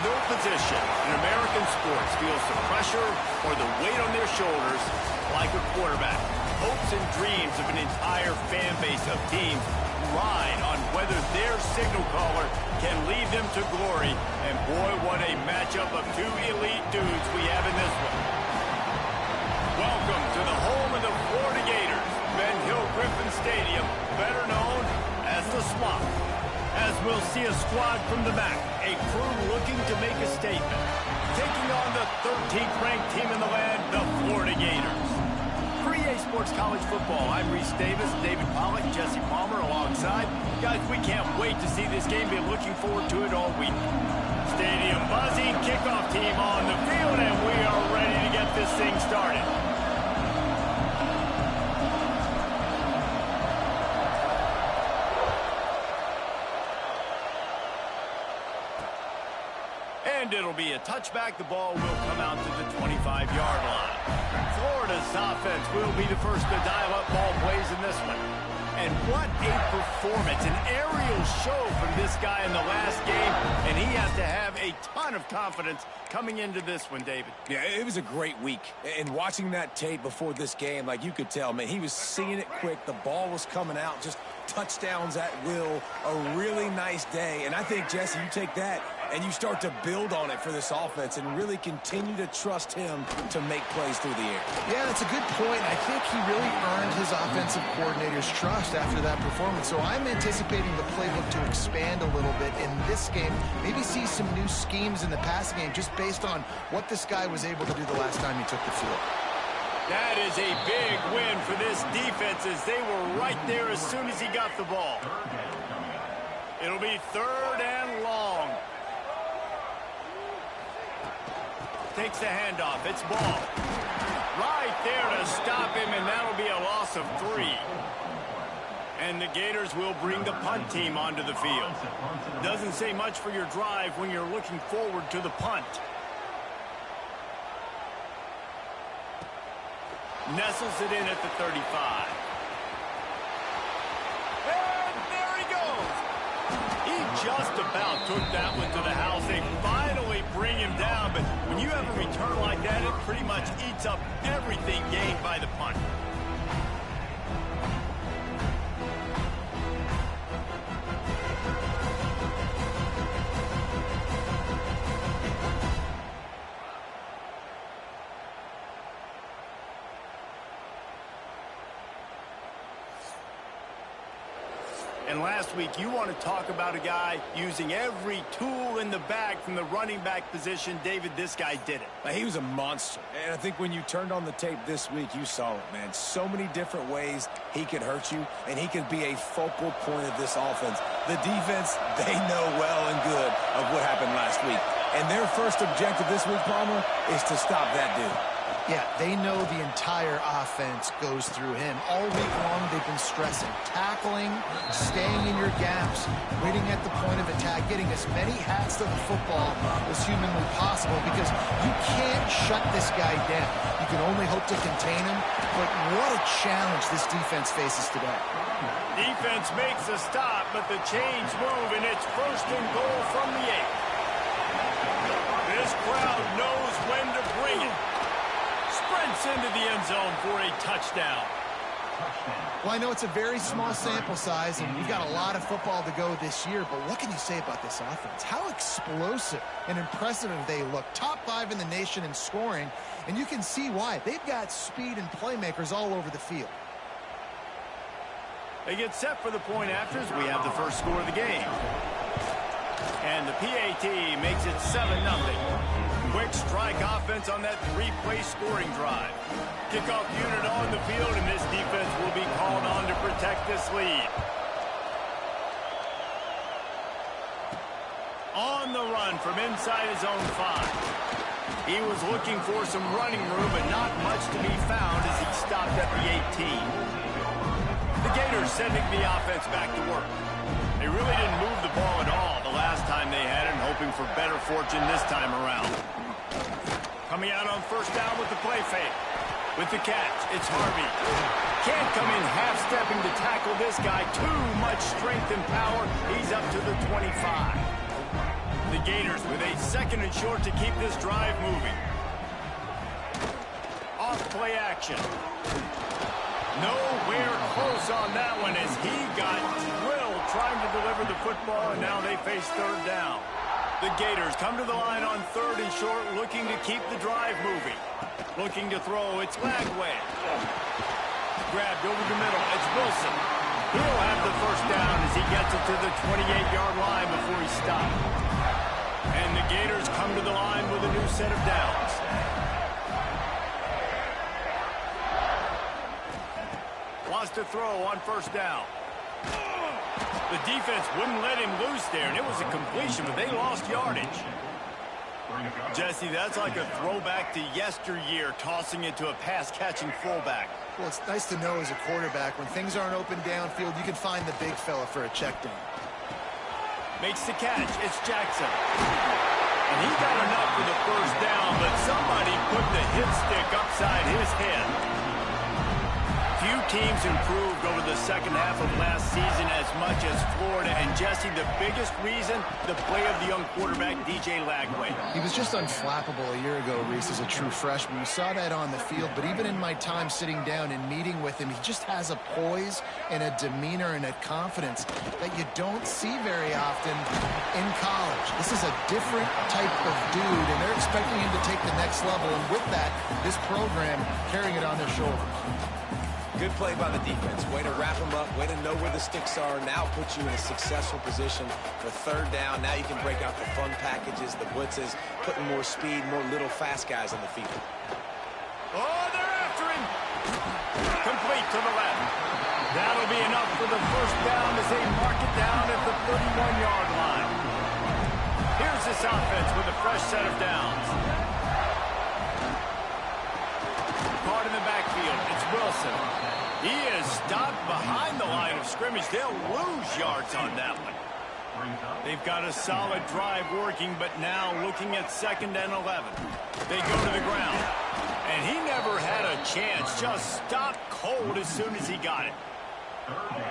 no position in American sports feels the pressure or the weight on their shoulders like a quarterback. Hopes and dreams of an entire fan base of teams ride on whether their signal caller can lead them to glory. And boy, what a matchup of two elite dudes we have in this one. Welcome to the home of the Florida Gators, Ben Hill Griffin Stadium, better known as the Swamp. As we'll see a squad from the back, a crew looking to make a statement, taking on the 13th ranked team in the land, the Florida Gators. For EA Sports College Football, I'm Reese Davis, David Pollack, Jesse Palmer alongside. Guys, we can't wait to see this game. Been looking forward to it all week. Stadium buzzing, kickoff team on the field, and we are ready to get this thing started. And it'll be a touchback. The ball will come out to the 25-yard line. Florida's offense will be the first to dial up ball plays in this one. And what a performance, an aerial show from this guy in the last game, and he has to have a ton of confidence coming into this one, David. Yeah, it was a great week. And watching that tape before this game, like you could tell, man, he was seeing it quick. The ball was coming out, just touchdowns at will. A really nice day. And I think, Jesse, you take that and you start to build on it for this offense and really continue to trust him to make plays through the air. Yeah, that's a good point. I think he really earned his offensive coordinator's trust after that performance. So I'm anticipating the playbook to expand a little bit in this game. Maybe see some new schemes in the passing game just based on what this guy was able to do the last time he took the field. That is a big win for this defense as they were right there as soon as he got the ball. It'll be 3rd and long. Takes the handoff. It's ball. Right there to stop him, and that'll be a loss of 3. And the Gators will bring the punt team onto the field. Doesn't say much for your drive when you're looking forward to the punt. Nestles it in at the 35. And there he goes. He just about took that one to the house. They finally bring him down, but when you have a return like that, it pretty much eats up everything gained by the punt. And last week, you want to talk about a guy using every tool in the bag from the running back position. David, this guy did it. He was a monster. And I think when you turned on the tape this week, you saw it, man. So many different ways he could hurt you, and he could be a focal point of this offense. The defense, they know well and good of what happened last week. And their first objective this week, Palmer, is to stop that dude. Yeah, they know the entire offense goes through him. All week long, they've been stressing tackling, staying in your gaps, waiting at the point of attack, getting as many hats to the football as humanly possible because you can't shut this guy down. You can only hope to contain him, but what a challenge this defense faces today. Defense makes a stop, but the chains move, and it's 1st and goal from the 8. This crowd knows when to bring it. Sprints into the end zone for a touchdown. Well, I know it's a very small sample size, and we've got a lot of football to go this year, but what can you say about this offense? How explosive and impressive they look. Top 5 in the nation in scoring, and you can see why. They've got speed and playmakers all over the field. They get set for the point afters. We have the first score of the game. And the PAT makes it 7-0. Quick strike offense on that 3-play scoring drive. Kickoff unit on the field, and this defense will be called on to protect this lead. On the run from inside his own 5. He was looking for some running room, but not much to be found as he stopped at the 18. The Gators sending the offense back to work. They really didn't move the ball at all the last time they had it, hoping for better fortune this time around. Coming out on 1st down with the play fake. With the catch, it's Harvey. Can't come in half-stepping to tackle this guy. Too much strength and power. He's up to the 25. The Gators with a 2nd and short to keep this drive moving. Off play action. Nowhere close on that one as he got drilled trying to deliver the football, and now they face 3rd down. The Gators come to the line on 3rd and short, looking to keep the drive moving. Looking to throw, it's Lagway. Grabbed over the middle, it's Wilson. He'll have the 1st down as he gets it to the 28-yard line before he stopped. And the Gators come to the line with a new set of downs. Wants to throw on 1st down. The defense wouldn't let him loose there, and it was a completion, but they lost yardage. Jesse, that's like a throwback to yesteryear, tossing it to a pass-catching fullback. Well, it's nice to know as a quarterback, when things aren't open downfield, you can find the big fella for a check down. Makes the catch. It's Jackson. And he got enough for the 1st down, but somebody put the hit stick upside his head. Few teams improved over the 2nd half of last season as much as Florida. And, Jesse, the biggest reason, the play of the young quarterback, DJ Lagway. He was just unflappable a year ago, Reese, as a true freshman. We saw that on the field, but even in my time sitting down and meeting with him, he just has a poise and a demeanor and a confidence that you don't see very often in college. This is a different type of dude, and they're expecting him to take the next level. And with that, this program carrying it on their shoulders. Good play by the defense. Way to wrap them up. Way to know where the sticks are. Now put you in a successful position for 3rd down. Now you can break out the fun packages, the blitzes, putting more speed, more little fast guys on the field. Oh, they're after him. Complete to the left. That'll be enough for the 1st down as they mark it down at the 31-yard line. Here's this offense with a fresh set of downs. Caught in the backfield. It's Wilson. He is stopped behind the line of scrimmage. They'll lose yards on that one. They've got a solid drive working, but now looking at 2nd and 11. They go to the ground. And he never had a chance. Just stopped cold as soon as he got it.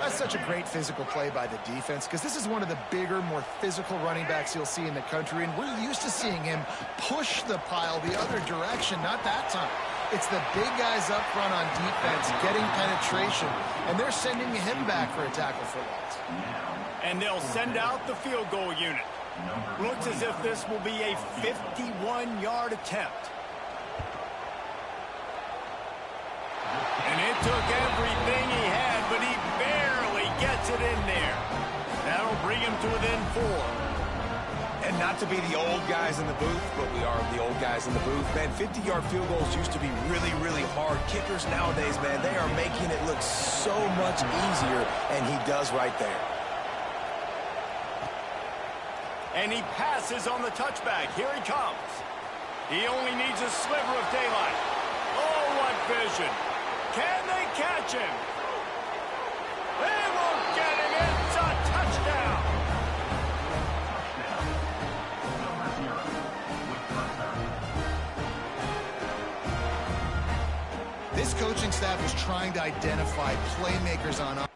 That's such a great physical play by the defense, because this is one of the bigger, more physical running backs you'll see in the country, and we're used to seeing him push the pile the other direction. Not that time. It's the big guys up front on defense getting penetration, and they're sending him back for a tackle for loss. And they'll send out the field goal unit. Looks as if this will be a 51-yard attempt. And it took everything he had, but he barely gets it in there. That'll bring him to within 4. And not to be the old guys in the booth, but we are the old guys in the booth. Man, 50-yard field goals used to be really, really hard. Kickers nowadays, man, they are making it look so much easier, and he does right there. And he passes on the touchback. Here he comes. He only needs a sliver of daylight. Oh, what vision. Can they catch him? They won't get him. It's a touchdown. This coaching staff is trying to identify playmakers on offense.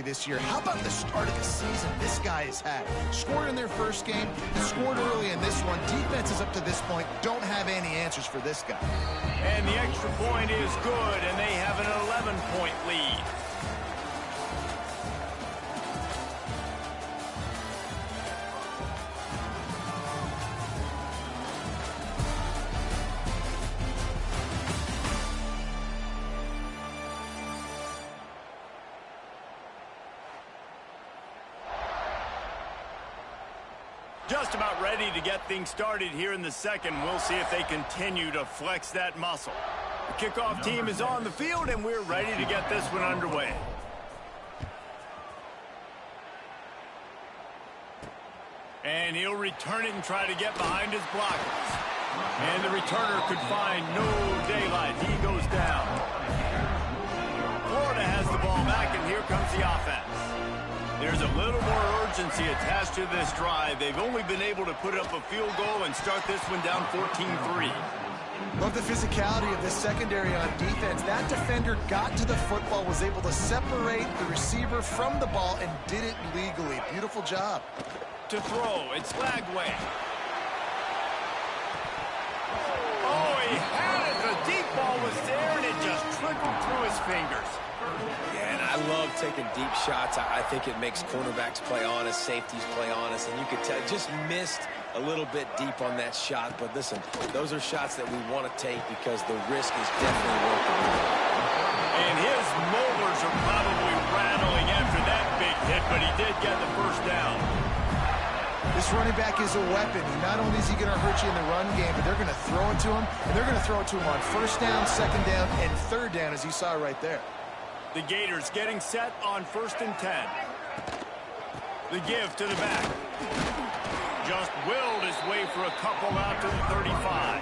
This year. How about the start of the season this guy has had? Scored in their first game, scored early in this one. Defenses up to this point don't have any answers for this guy. And the extra point is good, and they have an 11-point lead. Just about ready to get things started here in the second. We'll see if they continue to flex that muscle. The kickoff team is on the field, and we're ready to get this one underway. And he'll return it and try to get behind his blockers. And the returner could find no daylight. He goes down. Florida has the ball back, and here comes the offense. There's a little more urgency attached to this drive. They've only been able to put up a field goal and start this one down 14-3. Love the physicality of this secondary on defense. That defender got to the football, was able to separate the receiver from the ball, and did it legally. Beautiful job. To throw, it's Lagway. Oh, he had it. The deep ball was there, and it just trickled through his fingers. Yeah, and I love taking deep shots. I think it makes cornerbacks play honest, safeties play honest, and you could tell just missed a little bit deep on that shot. But listen, those are shots that we want to take because the risk is definitely worth it. And his molars are probably rattling after that big hit, but he did get the first down. This running back is a weapon. Not only is he going to hurt you in the run game, but they're going to throw it to him, and they're going to throw it to him on first down, second down, and third down, as you saw right there. The Gators getting set on 1st and 10. The give to the back. Just willed his way for a couple out to the 35.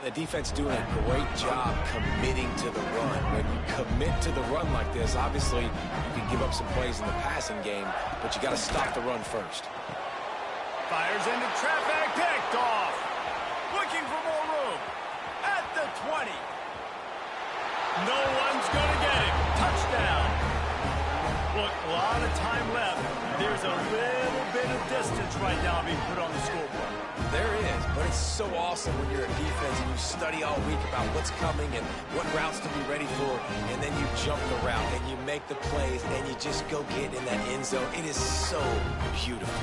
The defense doing a great job committing to the run. When you commit to the run like this, obviously you can give up some plays in the passing game, but you got to stop the run first. Fires into traffic, picked off. Looking for more room. At the 20. No one's going to get him. Touchdown. Look, a lot of time left. There's a little bit of distance right now being put on the scoreboard. There is, but it's so awesome when you're a defense and you study all week about what's coming and what routes to be ready for, and then you jump the route and you make the plays and you just go get in that end zone. It is so beautiful.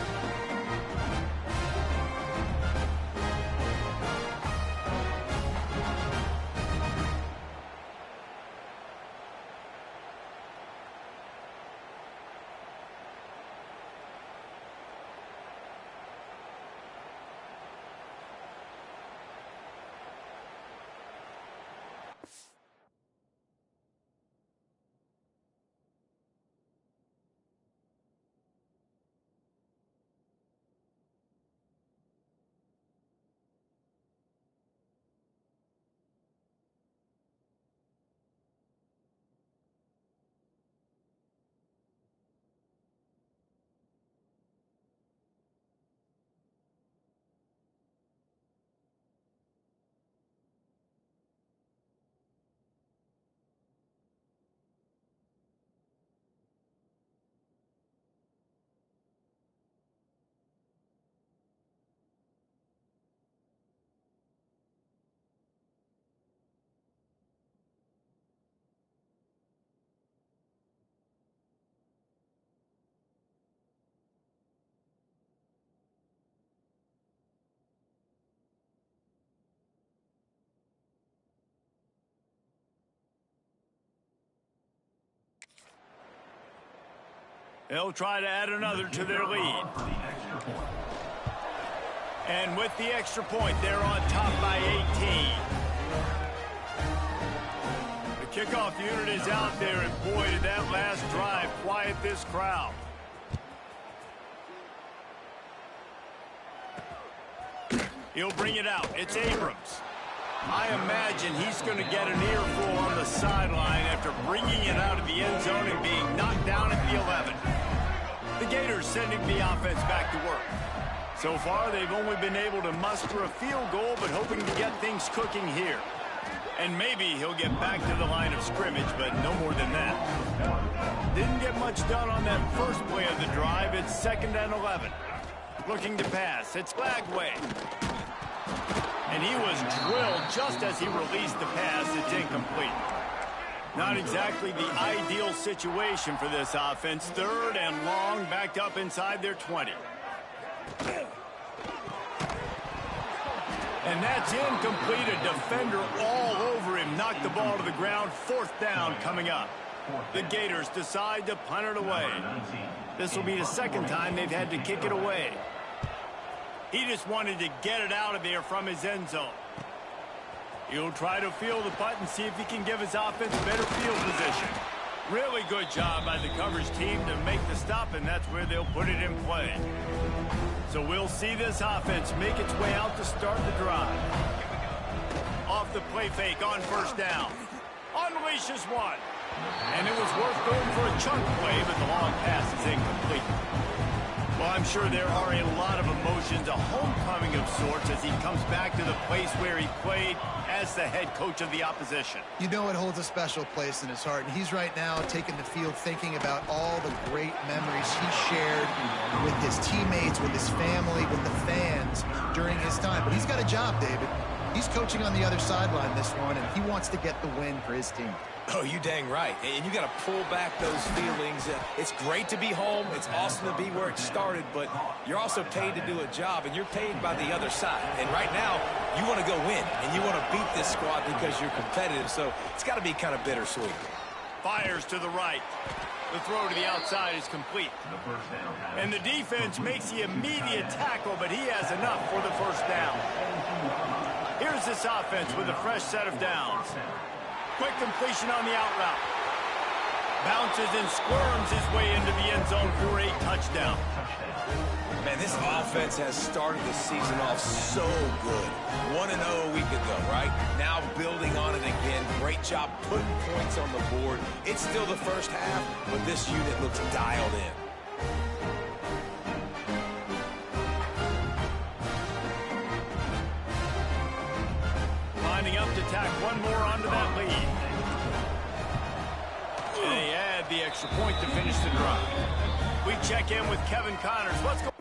They'll try to add another to their lead. And with the extra point, they're on top by 18. The kickoff unit is out there, and boy, did that last drive quiet this crowd. He'll bring it out. It's Abrams. I imagine he's going to get an earful on the sideline after bringing it out of the end zone and being knocked down at the 11. The Gators sending the offense back to work. So far, they've only been able to muster a field goal, but hoping to get things cooking here. And maybe he'll get back to the line of scrimmage, but no more than that. Didn't get much done on that first play of the drive. It's 2nd and 11. Looking to pass. It's Lagway. And he was drilled just as he released the pass. It's incomplete. Not exactly the ideal situation for this offense. 3rd and long, backed up inside their 20. And that's incomplete. A defender all over him. Knocked the ball to the ground. 4th down coming up. The Gators decide to punt it away. This will be the 2nd time they've had to kick it away. He just wanted to get it out of there from his end zone. He'll try to field the punt and see if he can give his offense better field position. Really good job by the coverage team to make the stop, and that's where they'll put it in play. So we'll see this offense make its way out to start the drive. Off the play fake on 1st down. Unleashes one. And it was worth going for a chunk play, but the long pass is incomplete. Well, I'm sure there are a lot of emotions, a homecoming of sorts, as he comes back to the place where he played as the head coach of the opposition. You know it holds a special place in his heart, and he's right now taking the field thinking about all the great memories he shared with his teammates, with his family, with the fans during his time. But he's got a job, David. He's coaching on the other sideline this one, and he wants to get the win for his team. Oh, you dang right. And you got to pull back those feelings. It's great to be home. It's awesome to be where it started, but you're also paid to do a job, and you're paid by the other side. And right now, you want to go win, and you want to beat this squad because you're competitive, so it's got to be kind of bittersweet. Fires to the right. The throw to the outside is complete. And the defense makes the immediate tackle, but he has enough for the 1st down. Here's this offense with a fresh set of downs. Quick completion on the out route. Bounces and squirms his way into the end zone for a touchdown. Man, this offense has started the season off so good. 1-0 a week ago, right? Now building on it again. Great job putting points on the board. It's still the 1st half, but this unit looks dialed in. Lining up to tack one more onto that lead. And they add the extra point to finish the drive. We check in with Kevin Connors. What's going on?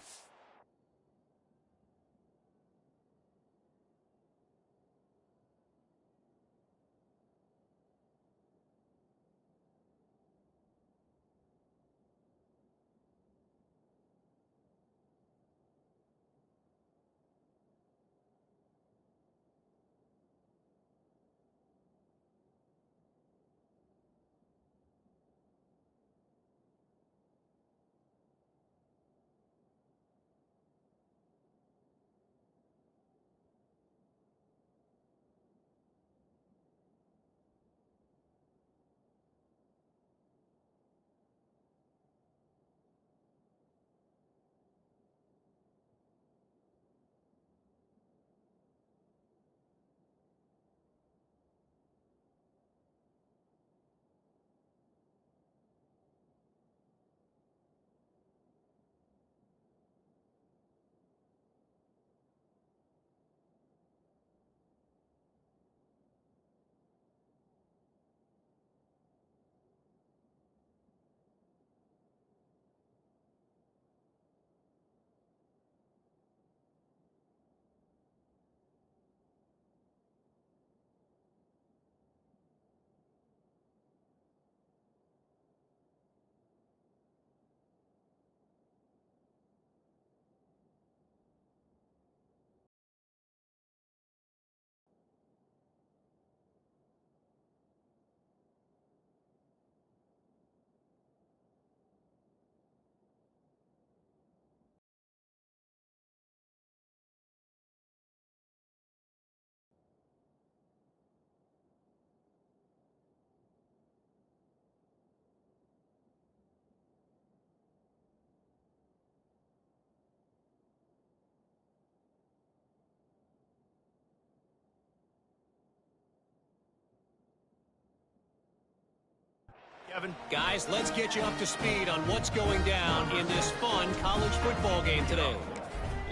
Kevin. Guys, let's get you up to speed on what's going down in this fun college football game today.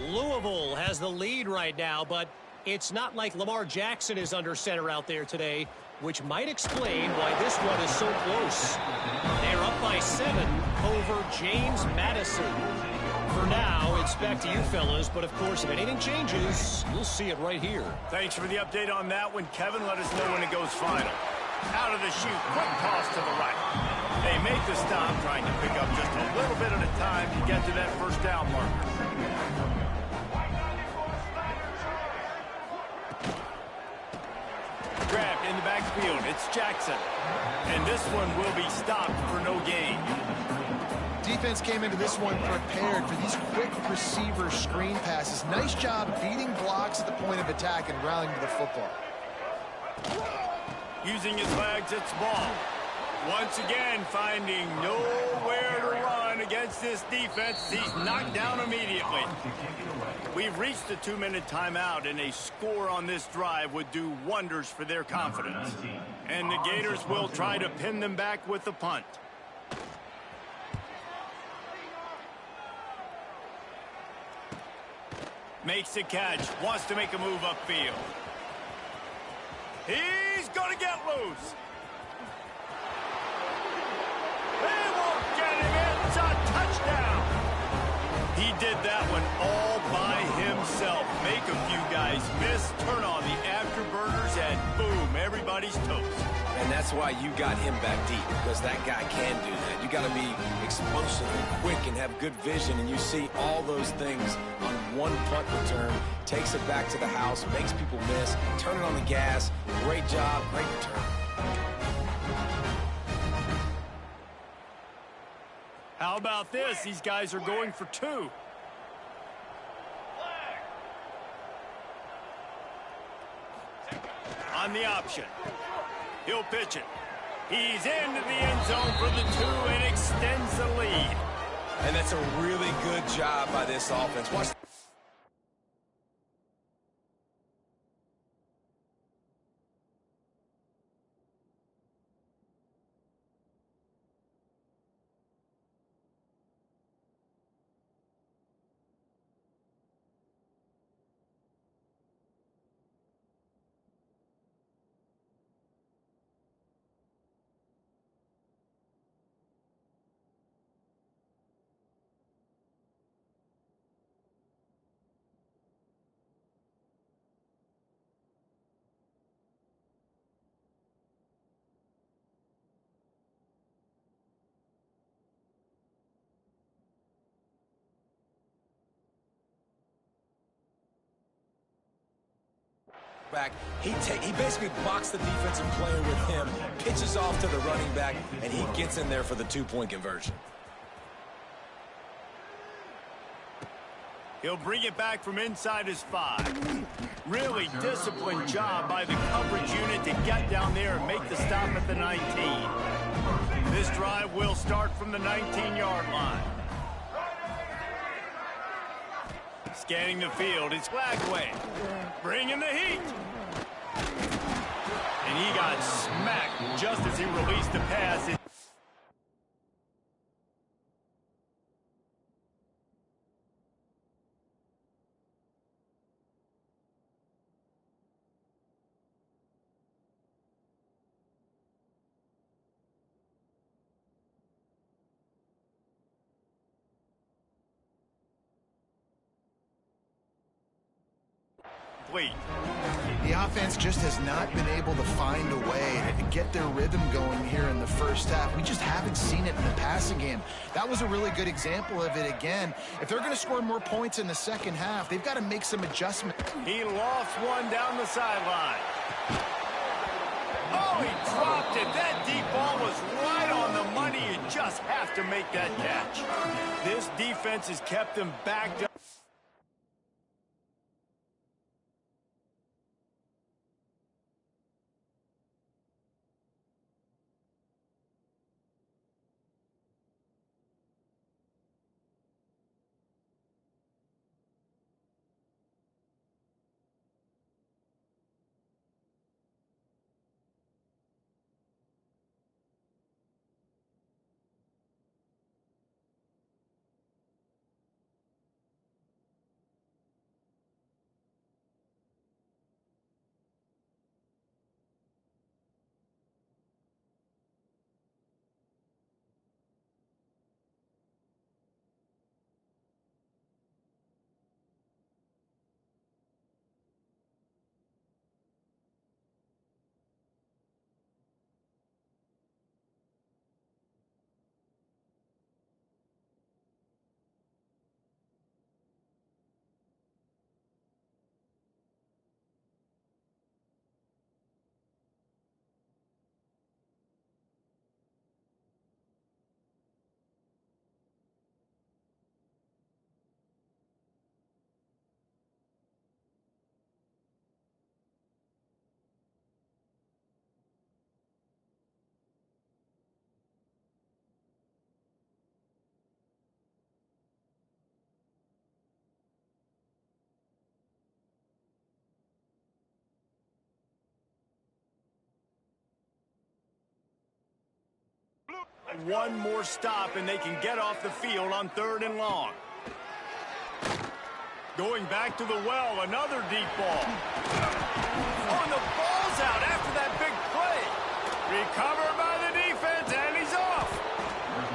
Louisville has the lead right now, but it's not like Lamar Jackson is under center out there today, which might explain why this one is so close. They're up by 7 over James Madison. For now, it's back to you fellas, but of course, if anything changes, you'll see it right here. Thanks for the update on that one, Kevin. Let us know when it goes final. Out of the chute, quick toss to the right. They make the stop, trying to pick up just a little bit at a time to get to that 1st down marker. field. It's Jackson. And this one will be stopped for no gain. Defense came into this one prepared for these quick receiver screen passes. Nice job beating blocks at the point of attack and rallying to the football. Using his legs, it's ball. Once again, finding nowhere to run against this defense. He's knocked down immediately. We've reached the 2-minute timeout, and a score on this drive would do wonders for their confidence. And the Gators will try to pin them back with the punt. Makes the catch, wants to make a move upfield. He's going to get loose. They won't get him. It's a touchdown. He did that one all by himself. Make a few guys miss, turn on the afterburners, and boom, everybody's toast. And that's why you got him back deep, because that guy can do that. You got to be explosive and quick and have good vision, and you see all those things on one punt return. Takes it back to the house, makes people miss, turn it on the gas. Great job, great return. How about this? These guys are going for two. On the option. He'll pitch it. He's into the end zone for the two and extends the lead. And that's a really good job by this offense. Watch. Back. He basically boxed the defensive player with him, pitches off to the running back, and he gets in there for the two-point conversion. He'll bring it back from inside his 5. Really disciplined job by the coverage unit to get down there and make the stop at the 19. This drive will start from the 19-yard line. Scanning the field, it's Flagway. Bringing the heat. And he got smacked just as he released the pass. The offense just has not been able to find a way to get their rhythm going here in the first half. We just haven't seen it in the passing game. That was a really good example of it again. If they're going to score more points in the second half, they've got to make some adjustments. He lost one down the sideline. Oh, he dropped it. That deep ball was right on the money. You just have to make that catch. This defense has kept them backed up. one more stop, and they can get off the field on 3rd and long. Going back to the well, another deep ball. Oh, and the ball's out after that big play. Recovered by the defense, and he's off.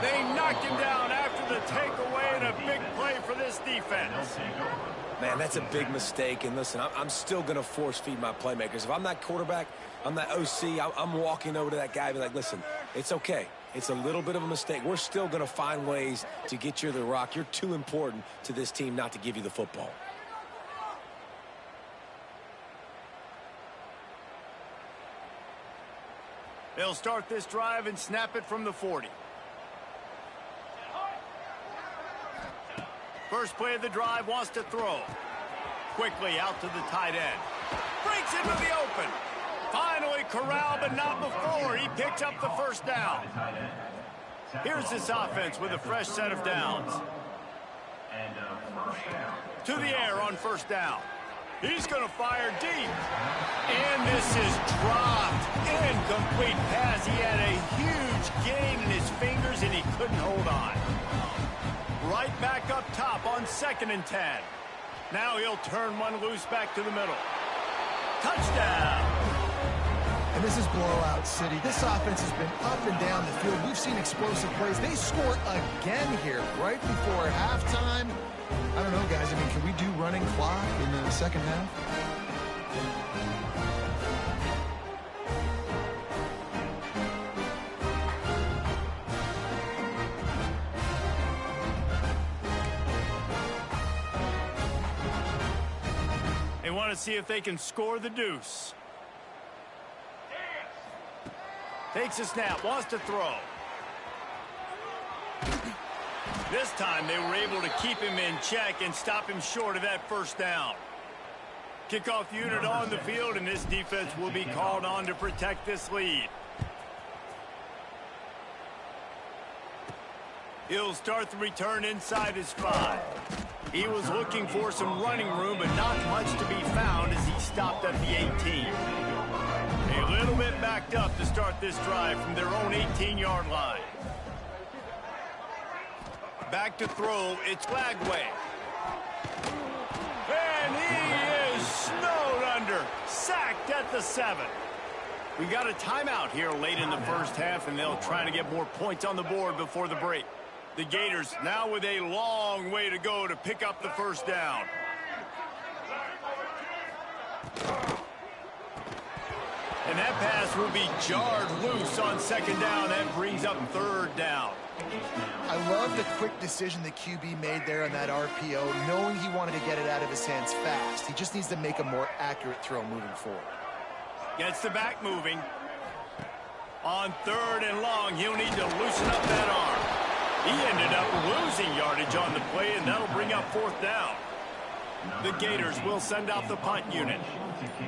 They knocked him down after the takeaway, and a big play for this defense. Man, that's a big mistake. And listen, I'm still going to force feed my playmakers. If I'm that quarterback, I'm that OC, I'm walking over to that guy and be like, listen, it's okay. It's a little bit of a mistake. We're still going to find ways to get you the rock. You're too important to this team not to give you the football. They'll start this drive and snap it from the 40. First play of the drive, wants to throw. Quickly out to the tight end. Breaks into the open. Finally corralled, but not before. He picks up the first down. Here's this offense with a fresh set of downs. To the air on first down. He's going to fire deep. And this is dropped. Incomplete pass. He had a huge gain in his fingers, and he couldn't hold on. Right back up top on 2nd and 10. Now he'll turn one loose back to the middle. Touchdown. And this is blowout city. This offense has been up and down the field. We've seen explosive plays. They score again here right before halftime. I don't know, guys. I mean, can we do running clock in the second half? They want to see if they can score the deuce. Takes a snap, wants to throw. This time they were able to keep him in check and stop him short of that first down. Kickoff unit on the field, and this defense will be called on to protect this lead. He'll start the return inside his 5. He was looking for some running room, but not much to be found as he stopped at the 18. A little bit backed up to start this drive from their own 18-yard line. Back to throw, it's Lagway. And he is snowed under, sacked at the 7. We got a timeout here late in the first half, and they'll try to get more points on the board before the break. The Gators now with a long way to go to pick up the first down. And that pass will be jarred loose on 2nd down. That brings up 3rd down. I love the quick decision the QB made there on that RPO, knowing he wanted to get it out of his hands fast. He just needs to make a more accurate throw moving forward. Gets the back moving. On 3rd and long, he'll need to loosen up that arm. He ended up losing yardage on the play, and that'll bring up 4th down. The Gators will send out the punt unit.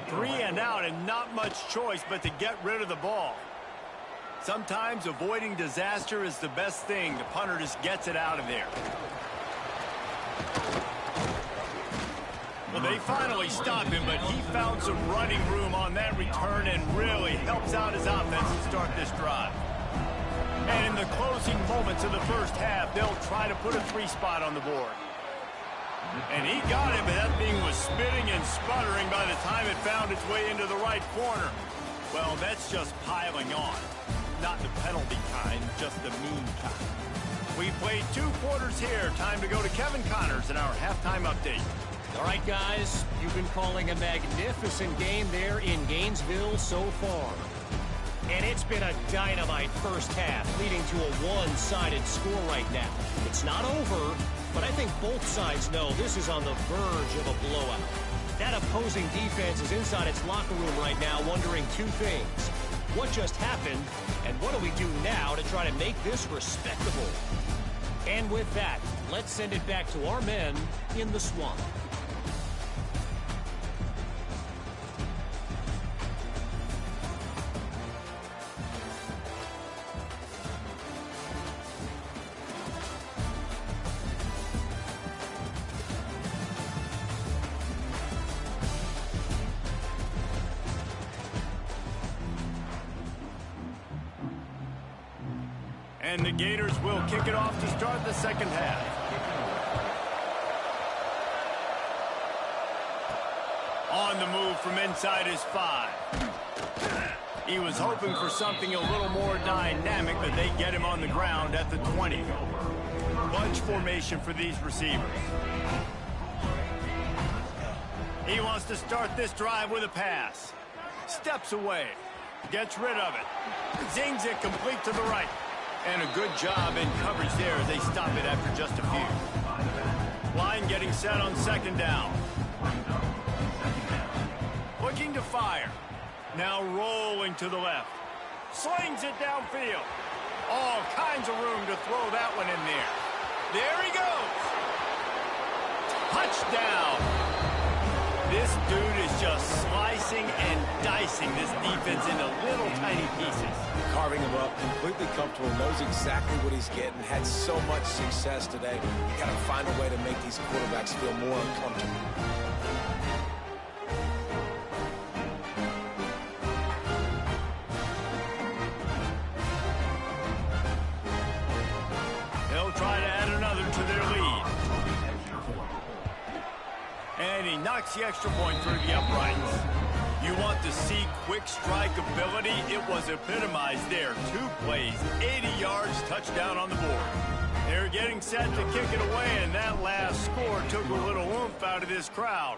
3 and out, and not much choice but to get rid of the ball. Sometimes avoiding disaster is the best thing. The punter just gets it out of there. Well, they finally stopped him, but he found some running room on that return and really helps out his offense to start this drive. And in the closing moments of the first half, they'll try to put a 3 spot on the board. And he got it, but that thing was spitting and sputtering by the time it found its way into the right corner. Well, that's just piling on. Not the penalty kind, just the mean kind. We played 2 quarters here. Time to go to Kevin Connors in our halftime update. All right, guys, you've been calling a magnificent game there in Gainesville so far. And it's been a dynamite first half, leading to a one-sided score right now. It's not over, but I think both sides know this is on the verge of a blowout. That opposing defense is inside its locker room right now wondering 2 things. What just happened, and what do we do now to try to make this respectable? And with that, let's send it back to our men in the swamp. And the Gators will kick it off to start the second half. On the move from inside his 5. He was hoping for something a little more dynamic, but they get him on the ground at the 20. Bunch formation for these receivers. He wants to start this drive with a pass. Steps away. Gets rid of it. Zings it complete to the right. And a good job in coverage there as they stop it after just a few. Line getting set on second down. Looking to fire. Now rolling to the left. Slings it downfield. All kinds of room to throw that one in there. There he goes. Touchdown. This dude is just slicing and dicing this defense into little tiny pieces. Carving him up, completely comfortable, knows exactly what he's getting, had so much success today. You got to find a way to make these quarterbacks feel more uncomfortable. They'll try to add another to their lead. And he knocks the extra point through the uprights. You want to see quick strike ability? It was epitomized there. 2 plays, 80 yards, touchdown on the board. They're getting set to kick it away, and that last score took a little oomph out of this crowd.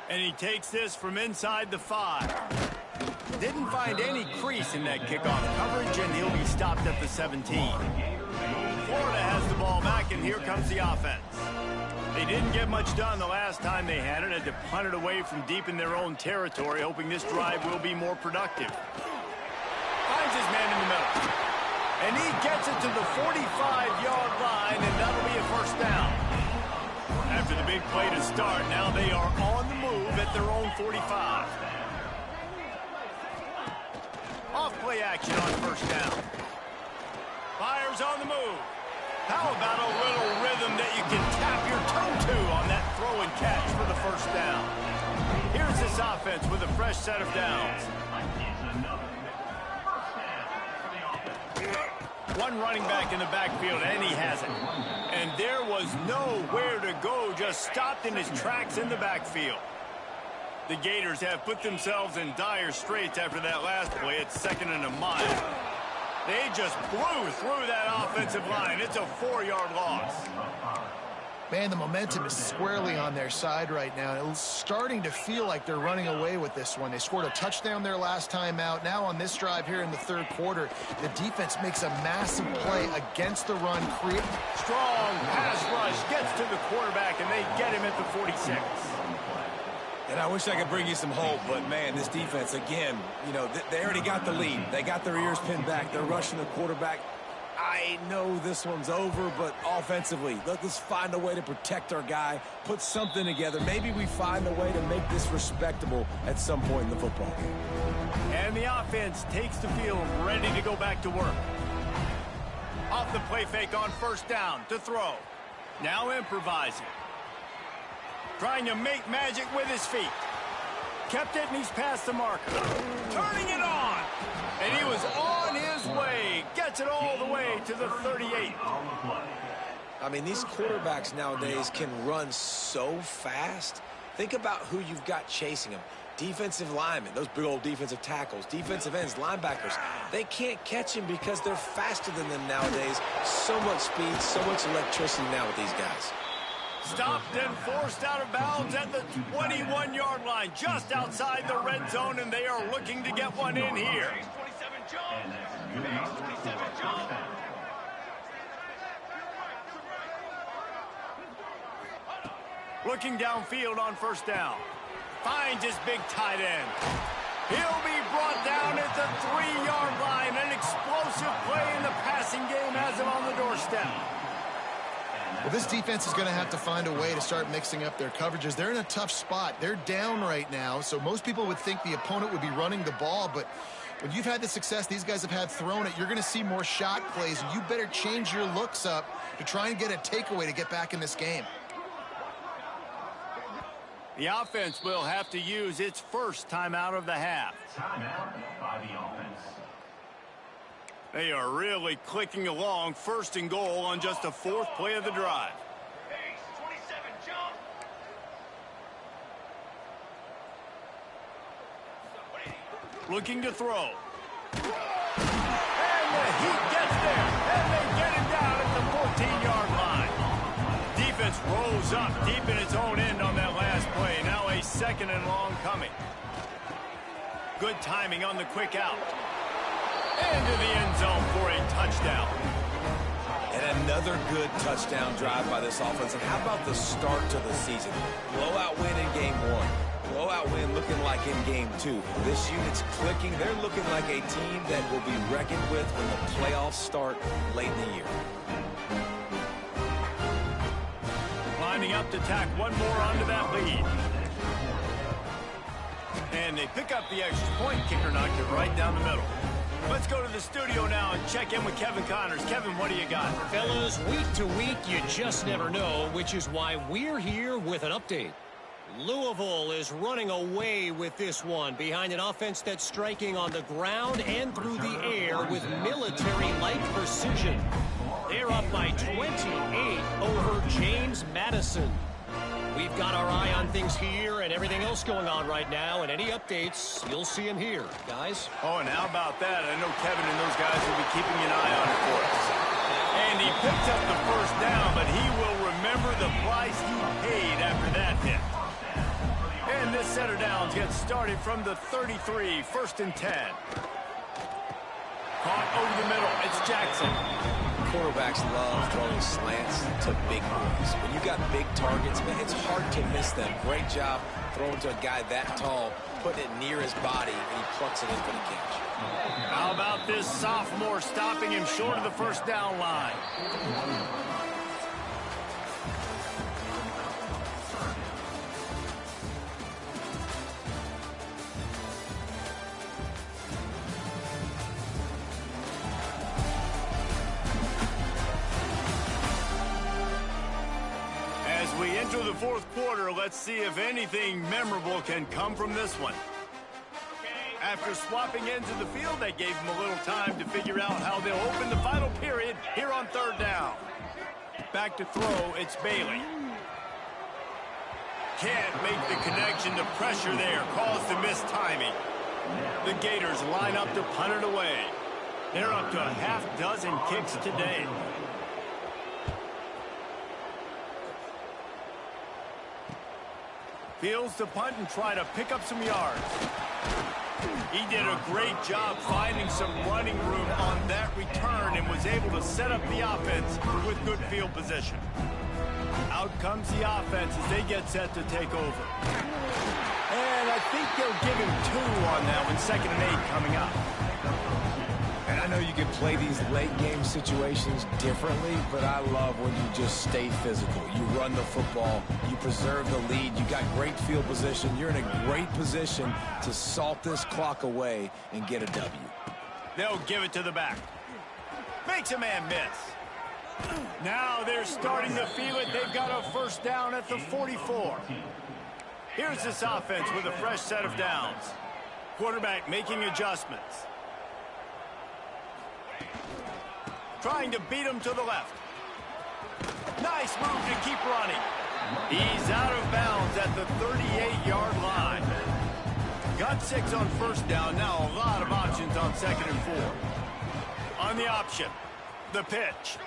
And he takes this from inside the 5. Didn't find any crease in that kickoff coverage, and he'll be stopped at the 17. Florida has the ball back, and here comes the offense. They didn't get much done the last time they had it. Had to punt it away from deep in their own territory, hoping this drive will be more productive. Finds his man in the middle. And he gets it to the 45-yard line, and that'll be a first down. After the big play to start, now they are on the move at their own 45. Off play action on first down. Fires on the move. How about a little rhythm that you can tap your toe to on that throw and catch for the first down? Here's this offense with a fresh set of downs. One running back in the backfield, and he has it. And there was nowhere to go, just stopped in his tracks in the backfield. The Gators have put themselves in dire straits after that last play. It's 2nd and a mile. They just blew through that offensive line. It's a 4-yard loss. Man, the momentum is squarely on their side right now. It's starting to feel like they're running away with this one. They scored a touchdown their last time out. Now on this drive here in the 3rd quarter, the defense makes a massive play against the run. Strong pass rush gets to the quarterback, and they get him at the 46. And I wish I could bring you some hope, but, man, this defense, again, you know, they already got the lead. They got their ears pinned back. They're rushing the quarterback. I know this one's over, but offensively, let's find a way to protect our guy, put something together. Maybe we find a way to make this respectable at some point in the football game. And the offense takes the field, ready to go back to work. Off the play fake on first down to throw. Now improvising. Trying to make magic with his feet. Kept it, and he's past the marker. Turning it on. And he was on his way. Gets it all the way to the 38. I mean, these quarterbacks nowadays can run so fast. Think about who you've got chasing them. Defensive linemen, those big old defensive tackles, defensive ends, linebackers. They can't catch him because they're faster than them nowadays. So much speed, so much electricity now with these guys. Stopped and forced out of bounds at the 21-yard line, just outside the red zone, and they are looking to get one in here. Looking downfield on first down. Finds his big tight end. He'll be brought down at the 3-yard line. An explosive play in the passing game has him on the doorstep. Well, this defense is going to have to find a way to start mixing up their coverages. They're in a tough spot. They're down right now, so most people would think the opponent would be running the ball, but when you've had the success these guys have had throwing it, you're going to see more shot plays, and you better change your looks up to try and get a takeaway to get back in this game. The offense will have to use its first timeout of the half. Timeout by the offense. They are really clicking along, first and goal on just the fourth play of the drive. Base, 27, jump. Looking to throw. And the Heat gets there, and they get him down at the 14-yard line. Defense rolls up deep in its own end on that last play. Now a second and long coming. Good timing on the quick out. Into the end zone for a touchdown. And another good touchdown drive by this offense. And how about the start to the season? Blowout win in game 1. Blowout win looking like in game 2. This unit's clicking. They're looking like a team that will be reckoned with when the playoffs start late in the year. Lining up to tack one more onto that lead. And they pick up the extra point. Kicker knocked it right down the middle. Let's go to the studio now and check in with Kevin Connors. Kevin, what do you got? Fellas, week to week, you just never know, which is why we're here with an update. Louisville is running away with this one behind an offense that's striking on the ground and through the air with military-like precision. They're up by 28 over James Madison. We've got our eye on things here and everything else going on right now, and any updates, you'll see them here. Guys? Oh, and how about that? I know Kevin and those guys will be keeping an eye on it for us. And he picked up the first down, but he will remember the price he paid after that hit. And this set of downs gets started from the 33, first and 10. Caught over the middle. It's Jackson. Quarterbacks love throwing slants to big boys. When you got big targets, man, it's hard to miss them. Great job throwing to a guy that tall, putting it near his body, and he plucks it in for the catch. How about this sophomore stopping him short of the first down line? We enter the fourth quarter. Let's see if anything memorable can come from this one. After swapping ends of the field, they gave him a little time to figure out how they'll open the final period here on third down. Back to throw, it's Bailey. Can't make the connection. The pressure there caused the missed timing. The Gators line up to punt it away. They're up to a half dozen kicks today. Fields to punt and try to pick up some yards. He did a great job finding some running room on that return and was able to set up the offense with good field position. Out comes the offense as they get set to take over. And I think they'll give him 2 on that one, 2nd and 8 coming up. And I know you can play these late game situations differently, but I love when you just stay physical. You run the football, you preserve the lead, you got great field position, you're in a great position to salt this clock away and get a W. They'll give it to the back. Makes a man miss. Now they're starting to feel it. They've got a first down at the 44. Here's this offense with a fresh set of downs. Quarterback making adjustments. Trying to beat him to the left. Nice move to keep running. He's out of bounds at the 38-yard line. Got 6 on first down. Now a lot of options on 2nd and 4. On the option, the pitch.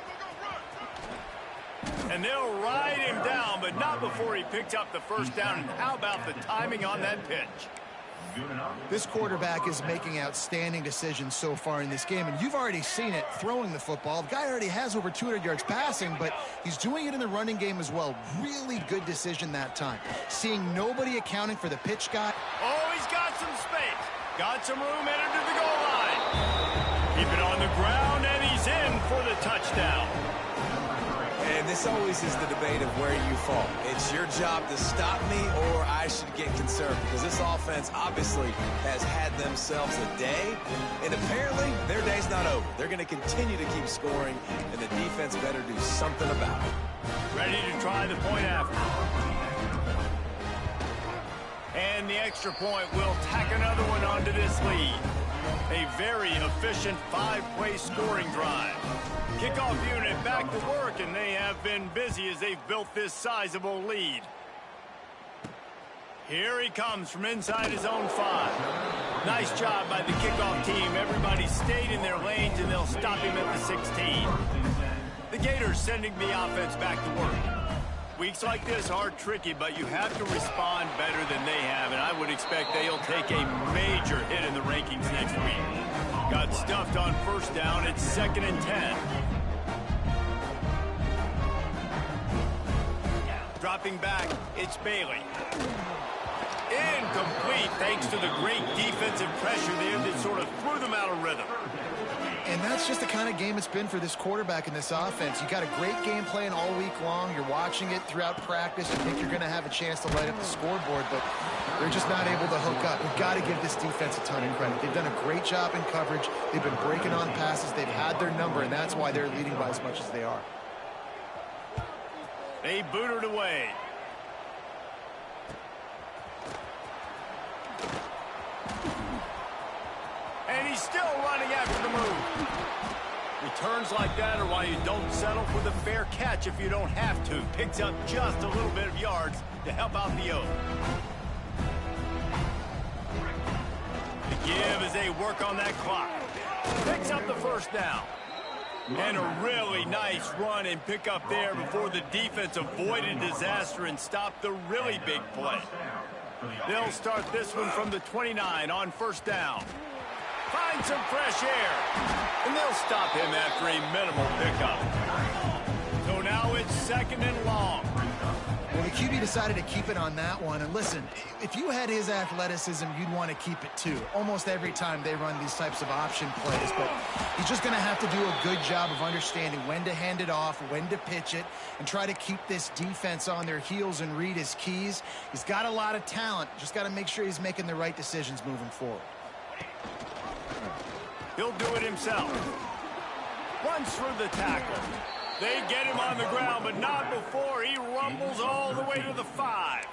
And they'll ride him down, but not before he picked up the first down. And how about the timing on that pitch? This quarterback is making outstanding decisions so far in this game, and you've already seen it throwing the football. The guy already has over 200 yards passing, but he's doing it in the running game as well. Really good decision that time. Seeing nobody accounting for the pitch guy. Oh, he's got some space. Got some room headed to the goal line. Keep it on the ground, and he's in for the touchdown. And this always is the debate of where you fall. It's your job to stop me or I should get concerned, because this offense obviously has had themselves a day, and apparently their day's not over. They're going to continue to keep scoring, and the defense better do something about it. Ready to try the point after. And the extra point will tack another one onto this lead. A very efficient 5-play scoring drive. Kickoff unit back to work, and they have been busy as they've built this sizable lead. Here he comes from inside his own 5. Nice job by the kickoff team. Everybody stayed in their lanes, and they'll stop him at the 16. The Gators sending the offense back to work. Weeks like this are tricky, but you have to respond better than they have, and I would expect they'll take a major hit in the rankings next week. Got stuffed on first down. It's 2nd and 10. Dropping back, it's Bailey. Incomplete thanks to the great defensive pressure there that sort of threw them out of rhythm. And that's just the kind of game it's been for this quarterback in this offense. You got a great game plan all week long. You're watching it throughout practice. You think you're going to have a chance to light up the scoreboard, but they're just not able to hook up. We've got to give this defense a ton of credit. They've done a great job in coverage. They've been breaking on passes. They've had their number, and that's why they're leading by as much as they are. They booted away. And he's still running after the move. Returns like that are why you don't settle for the fair catch if you don't have to. Picks up just a little bit of yards to help out the O. The give as they work on that clock. Picks up the first down. And a really nice run and pick up there before the defense avoided disaster and stopped the really big play. They'll start this one from the 29 on first down. Find some fresh air. And they'll stop him after a minimal pickup. So now it's 2nd and long. Well, the QB decided to keep it on that one. And listen, if you had his athleticism, you'd want to keep it too. Almost every time they run these types of option plays. But he's just going to have to do a good job of understanding when to hand it off, when to pitch it, and try to keep this defense on their heels and read his keys. He's got a lot of talent. Just got to make sure he's making the right decisions moving forward. He'll do it himself. Runs through the tackle. They get him on the ground, but not before he rumbles all the way to the 5.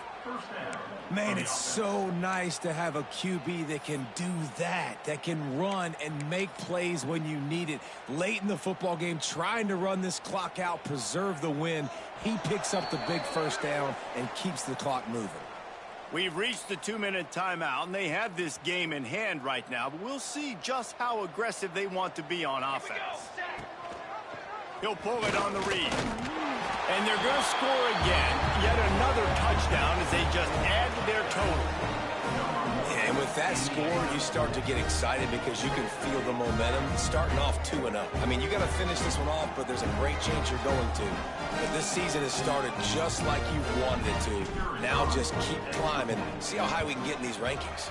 Man, it's so nice to have a QB that can do that can run and make plays when you need it. Late in the football game, trying to run this clock out, preserve the win. He picks up the big first down and keeps the clock moving. We've reached the 2-minute timeout, and they have this game in hand right now, but we'll see just how aggressive they want to be on offense. He'll pull it on the read. And they're going to score again. Yet another touchdown as they just add to their total. And with that score, you start to get excited because you can feel the momentum starting off 2-0. I mean, you got to finish this one off, but there's a great chance you're going to. But this season has started just like you've wanted it to. Now just keep climbing. See how high we can get in these rankings.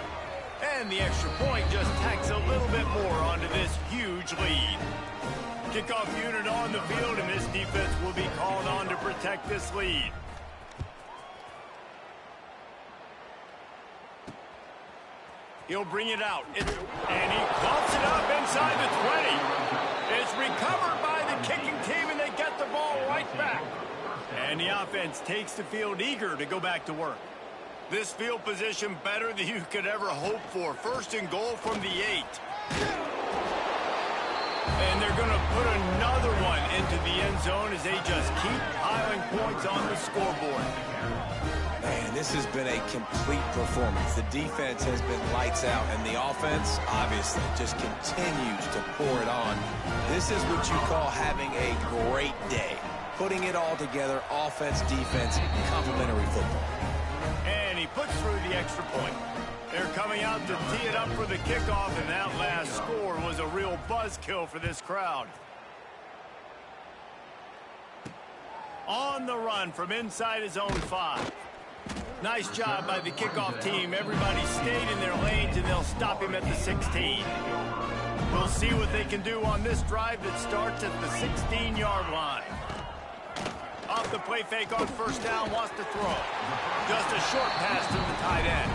And the extra point just tacks a little bit more onto this huge lead. Kickoff unit on the field, and this defense will be called on to protect this lead. He'll bring it out. And he bumps it up inside the 20. It's recovered by the kicking team, and they get the ball right back. And the offense takes the field eager to go back to work. This field position better than you could ever hope for. 1st and goal from the 8. And they're going to put another one into the end zone as they just keep piling points on the scoreboard. Man, this has been a complete performance. The defense has been lights out, and the offense, obviously, just continues to pour it on. This is what you call having a great day. Putting it all together, offense, defense, complementary football. And he puts through the extra point. They're coming out to tee it up for the kickoff, and that last score was a real buzzkill for this crowd. On the run from inside his own 5. Nice job by the kickoff team. Everybody stayed in their lanes, and they'll stop him at the 16. We'll see what they can do on this drive that starts at the 16-yard line. Off the play fake on first down, wants to throw. Just a short pass to the tight end.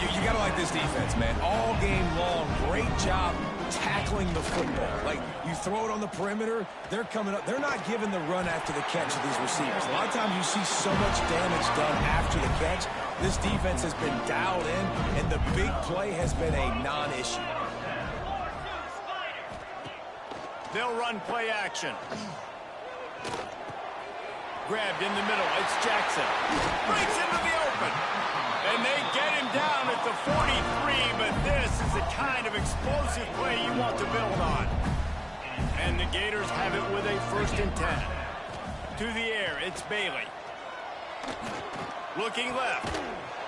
You got to like this defense, man. All game long, great job tackling the football. Like, you throw it on the perimeter, they're coming up. They're not giving the run after the catch to these receivers. A lot of times you see so much damage done after the catch. This defense has been dialed in, and the big play has been a non-issue. They'll run play action. Grabbed in the middle. It's Jackson. Breaks into the open. And they get him down at the 43, but this is the kind of explosive play you want to build on. And the Gators have it with a 1st and 10. To the air, it's Bailey. Looking left.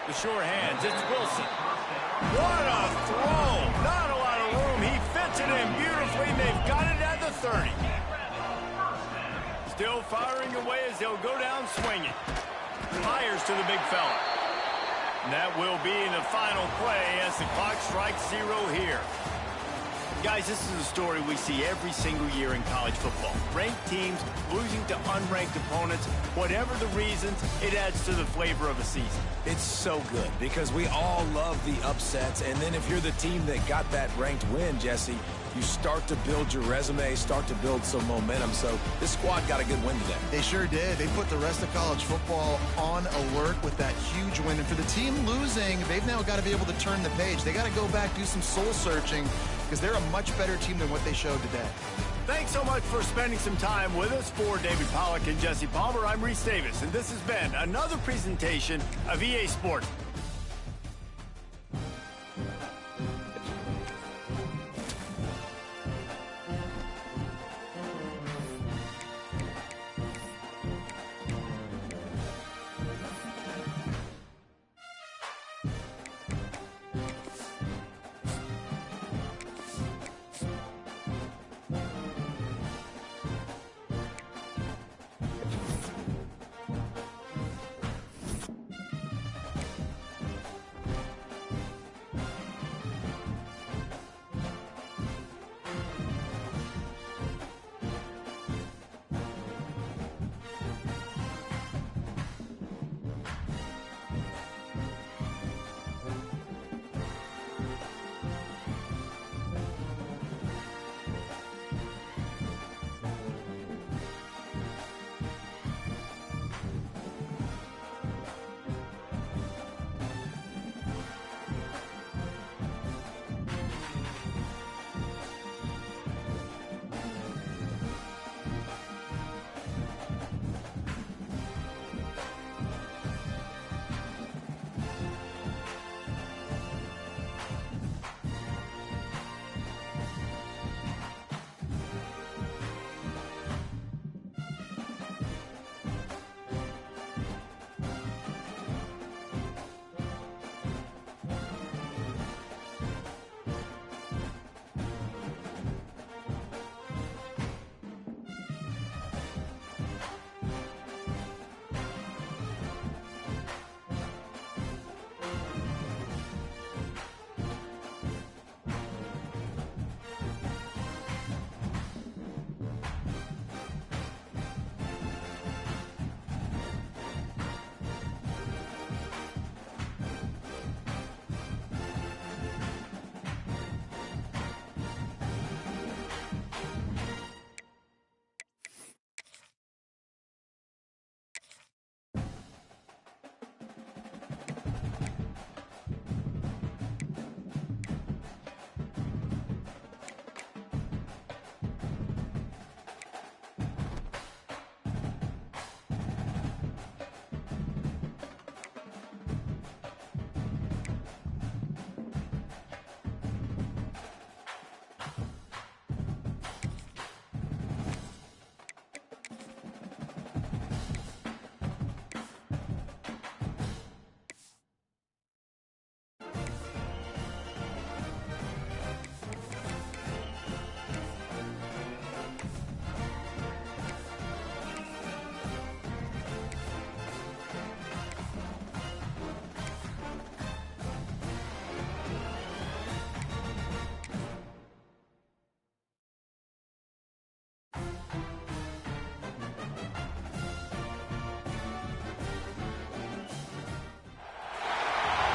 The sure hands, it's Wilson. What a throw! Not a lot of room. He fits it in beautifully, and they've got it at the 30. Still firing away as they'll go down swinging. Fires to the big fella. That will be the final play as the clock strikes 0 here. Guys, this is a story we see every single year in college football. Ranked teams losing to unranked opponents. Whatever the reasons, it adds to the flavor of a season. It's so good because we all love the upsets, and then if you're the team that got that ranked win, Jesse, you start to build your resume, start to build some momentum. So this squad got a good win today. They sure did. They put the rest of college football on alert with that huge win. And for the team losing, they've now got to be able to turn the page. They got to go back, do some soul searching, because they're a much better team than what they showed today. Thanks so much for spending some time with us. For David Pollack and Jesse Palmer, I'm Reese Davis, and this has been another presentation of EA Sports.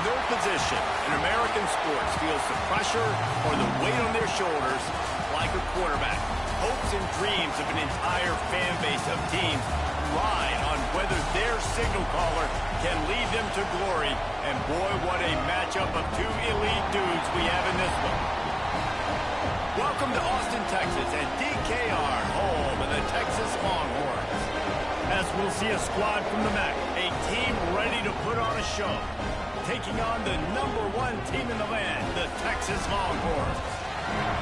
No position in American sports feels the pressure or the weight on their shoulders like a quarterback. Hopes and dreams of an entire fan base of teams ride on whether their signal caller can lead them to glory. And boy, what a matchup of two elite dudes we have in this one. Welcome to Austin, Texas, and DKR, home of the Texas Longhorns. As we'll see a squad from the MAC, a team ready to put on a show, taking on the #1 team in the land, the Texas Longhorns.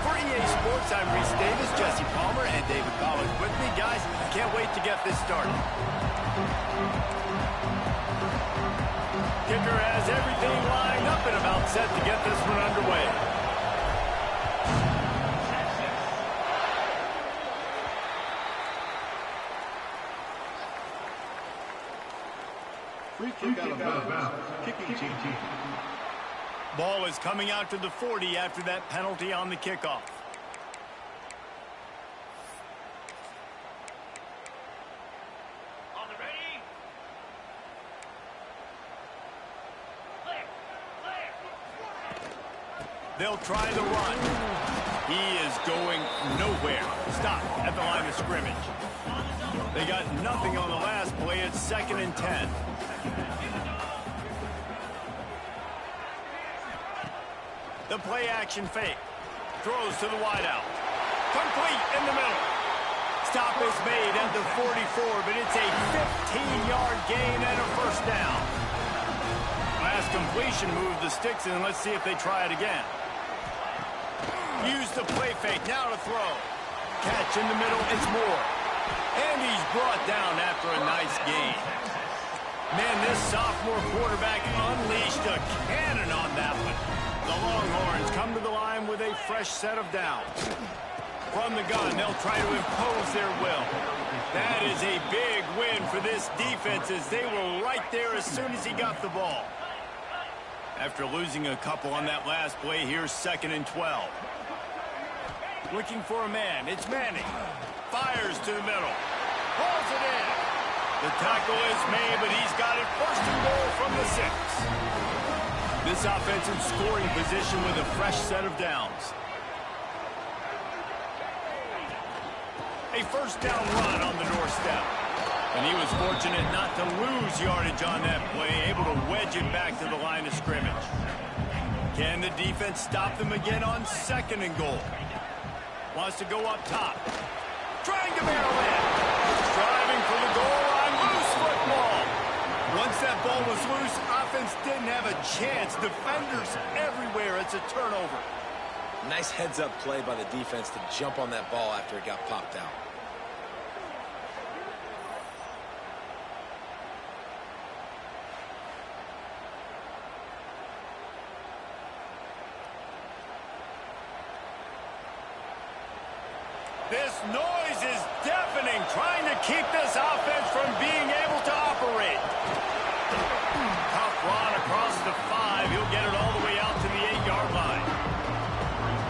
For EA Sports, I'm Reese Davis, Jesse Palmer, and David Collins with me. Guys, I can't wait to get this started. Kicker has everything lined up and about set to get this one underway. Free kick out of bounds. Kicking team. Ball is coming out to the 40 after that penalty on the kickoff. On the ready. They'll try the run. He is going nowhere. Stop at the line of scrimmage. They got nothing on the last play. It's 2nd and 10. The play action fake. Throws to the wideout. Complete in the middle. Stop is made at the 44, but it's a 15-yard gain and a first down. Last completion moved the sticks in. Let's see if they try it again. Use the play fake. Now to throw. Catch in the middle. It's Moore. And he's brought down after a nice gain. Man, this sophomore quarterback unleashed a cannon on that one. The Longhorns come to the line with a fresh set of downs. From the gun, they'll try to impose their will. That is a big win for this defense as they were right there as soon as he got the ball. After losing a couple on that last play, here's 2nd and 12. Looking for a man. It's Manning. Fires to the middle. Pulls it in. The tackle is made, but he's got it 1st and goal from the 6. This offensive scoring position with a fresh set of downs. A first down run on the doorstep. And he was fortunate not to lose yardage on that play, able to wedge it back to the line of scrimmage. Can the defense stop them again on 2nd and goal? Wants to go up top. Trying to barrel in. Driving for the goal line. Loose football. Once that ball was loose, offense didn't have a chance. Defenders everywhere. It's a turnover. Nice heads-up play by the defense to jump on that ball after it got popped out. This noise is deafening, trying to keep this offense from being able to operate. Tough run across the 5. He'll get it all the way out to the 8-yard line.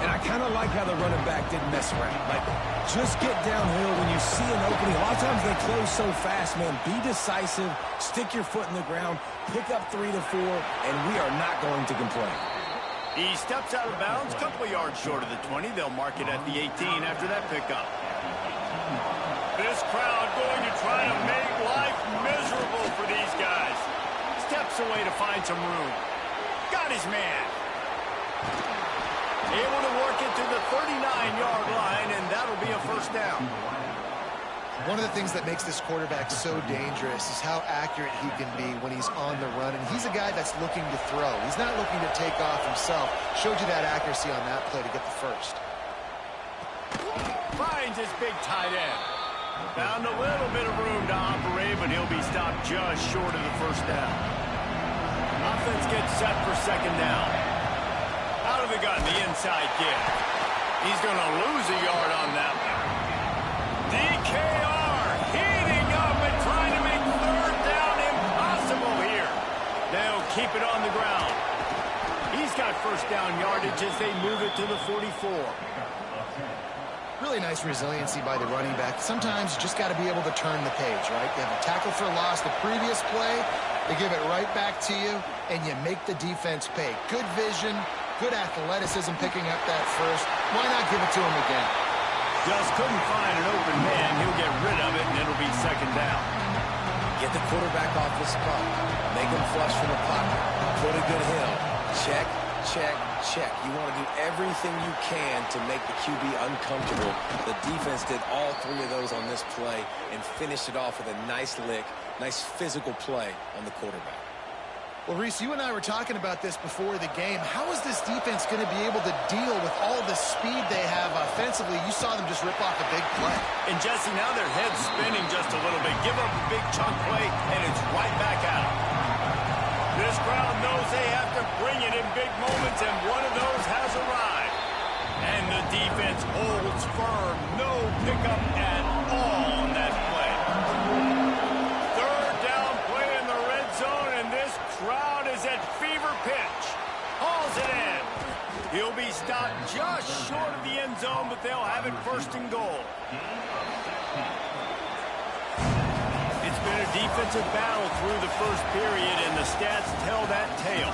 And I kind of like how the running back didn't mess around. Like, just get downhill when you see an opening. A lot of times they close so fast, man. Be decisive, stick your foot in the ground, pick up 3 to 4, and we are not going to complain. He steps out of bounds, a couple of yards short of the 20. They'll mark it at the 18 after that pickup. This crowd going to try to make life miserable for these guys. Steps away to find some room. Got his man. Able to work it to the 39-yard line, and that'll be a first down. One of the things that makes this quarterback so dangerous is how accurate he can be when he's on the run. And he's a guy that's looking to throw. He's not looking to take off himself. Showed you that accuracy on that play to get the first. Finds his big tight end. Found a little bit of room to operate, but he'll be stopped just short of the first down. Offense gets set for 2nd down. Out of the gun, the inside kick. He's going to lose a yard on that one. DKR heating up and trying to make 3rd down impossible here. They'll keep it on the ground. He's got first down yardage as they move it to the 44. Really nice resiliency by the running back. Sometimes you just got to be able to turn the page, right? You have a tackle for loss the previous play. They give it right back to you, and you make the defense pay. Good vision, good athleticism picking up that first. Why not give it to him again? Just couldn't find an open man. He'll get rid of it, and it'll be second down. Get the quarterback off the spot. Make him flush from the pocket. Put a good hill. Check, check, check. You want to do everything you can to make the QB uncomfortable. The defense did all three of those on this play and finished it off with a nice lick, nice physical play on the quarterback. Well, Reese, you and I were talking about this before the game. How is this defense going to be able to deal with all the speed they have offensively? You saw them just rip off a big play. And, Jesse, now their head's spinning just a little bit. Give up a big chunk play, and it's right back at them. This crowd knows they have to bring it in big moments, and one of those has arrived. And the defense holds firm. No pickup at all on that play. Third down play in the red zone, and this crowd is at fever pitch. Hauls it in. He'll be stopped just short of the end zone, but they'll have it first and goal. It's been a defensive battle through the first period, and the stats tell that tale.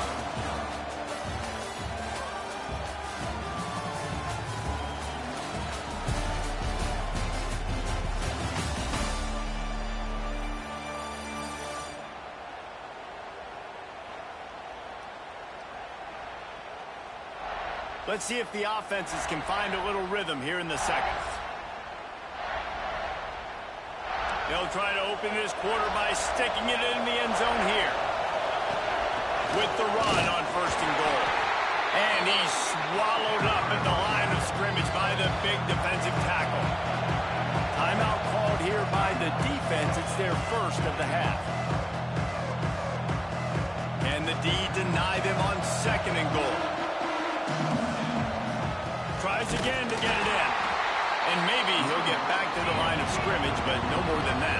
Let's see if the offenses can find a little rhythm here in the second. They'll try to open this quarter by sticking it in the end zone here. With the run on first and goal. And he's swallowed up at the line of scrimmage by the big defensive tackle. Timeout called here by the defense. It's their first of the half. And the D deny them on second and goal. Tries again to get it in. And maybe he'll get back to the line of scrimmage, but no more than that.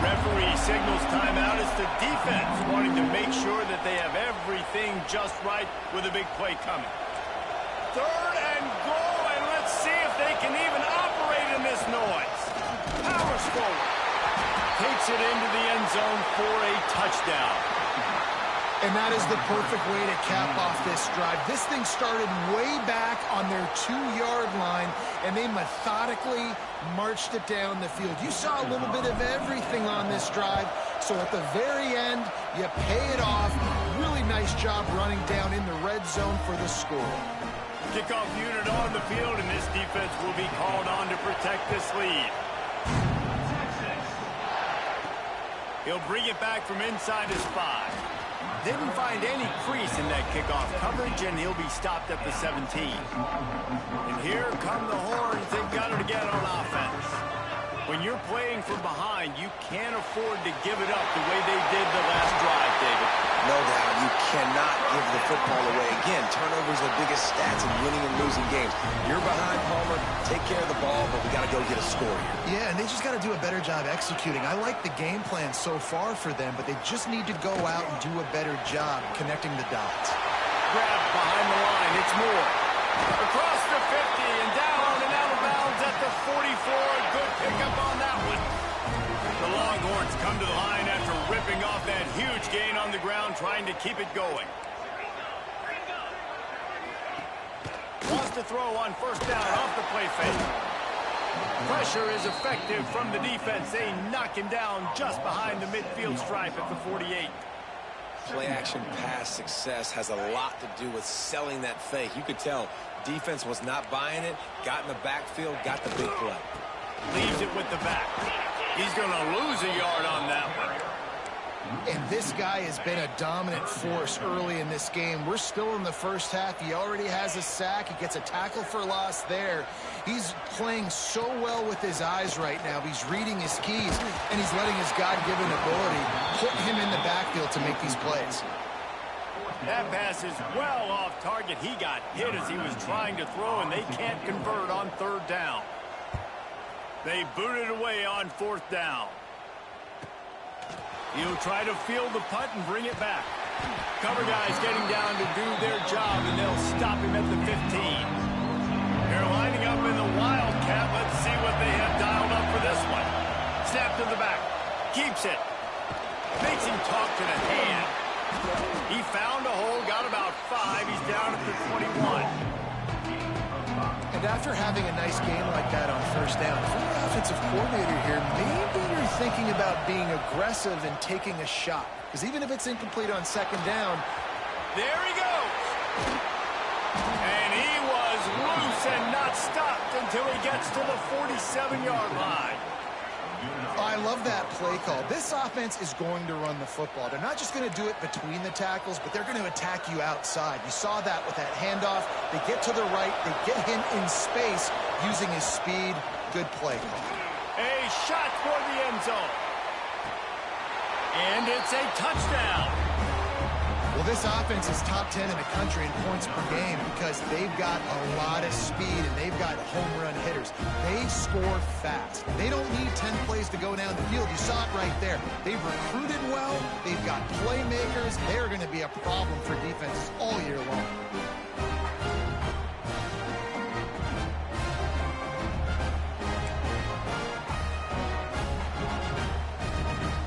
Referee signals timeout. It's the defense wanting to make sure that they have everything just right with a big play coming. Third and goal, and let's see if they can even operate in this noise. Powers forward. Takes it into the end zone for a touchdown. And that is the perfect way to cap off this drive. This thing started way back on their 2-yard line, and they methodically marched it down the field. You saw a little bit of everything on this drive, so at the very end, you pay it off. Really nice job running down in the red zone for the score. Kickoff unit on the field, and this defense will be called on to protect this lead. He'll bring it back from inside his 5. Didn't find any crease in that kickoff coverage, and he'll be stopped at the 17. And here come the horns. They've got it again on offense. When you're playing from behind, you can't afford to give it up the way they did the last drive, David. No doubt, you cannot give the football away. Again, turnovers are the biggest stats in winning and losing games. You're behind, Palmer. Take care of the ball, but we got to go get a score here. Yeah, and they just got to do a better job executing. I like the game plan so far for them, but they just need to go out and do a better job connecting the dots. Grab behind the line. It's Moore. Across the 50 and down and out of bounds at the 44. Good pickup on that one. The Longhorns come to the line after ripping off that huge gain on the ground, trying to keep it going. Wants to throw on first down off the play fake. Pressure is effective from the defense. They knock him down just behind the midfield stripe at the 48. Play-action pass success has a lot to do with selling that fake. You could tell defense was not buying it, got in the backfield, got the big play. Leaves it with the back. He's going to lose a yard on that one. And this guy has been a dominant force early in this game. We're still in the first half. He already has a sack. He gets a tackle for loss there. He's playing so well with his eyes right now. He's reading his keys, and he's letting his God-given ability put him in the backfield to make these plays. That pass is well off target. He got hit as he was trying to throw, and they can't convert on third down. They boot it away on fourth down. He'll try to field the punt and bring it back. Cover guys getting down to do their job, and they'll stop him at the 15. They're lining up in the Wildcat. Let's see what they have dialed up for this one. Snap to the back. Keeps it. Makes him talk to the hand. He found a hole, got about 5. He's down at the 21. And And after having a nice game like that on first down, if you're the offensive coordinator here, maybe you're thinking about being aggressive and taking a shot. Because even if it's incomplete on second down, there he goes. And he was loose and not stopped until he gets to the 47-yard line. I love that play call. This offense is going to run the football. They're not just going to do it between the tackles, but they're going to attack you outside. You saw that with that handoff. They get to the right. They get him in space using his speed. Good play call. A shot for the end zone. And it's a touchdown. Well, this offense is top 10 in the country in points per game because they've got a lot of speed and they've got home run hitters. They score fast. They don't need 10 plays to go down the field. You saw it right there. They've recruited well. They've got playmakers. They're going to be a problem for defenses all year long.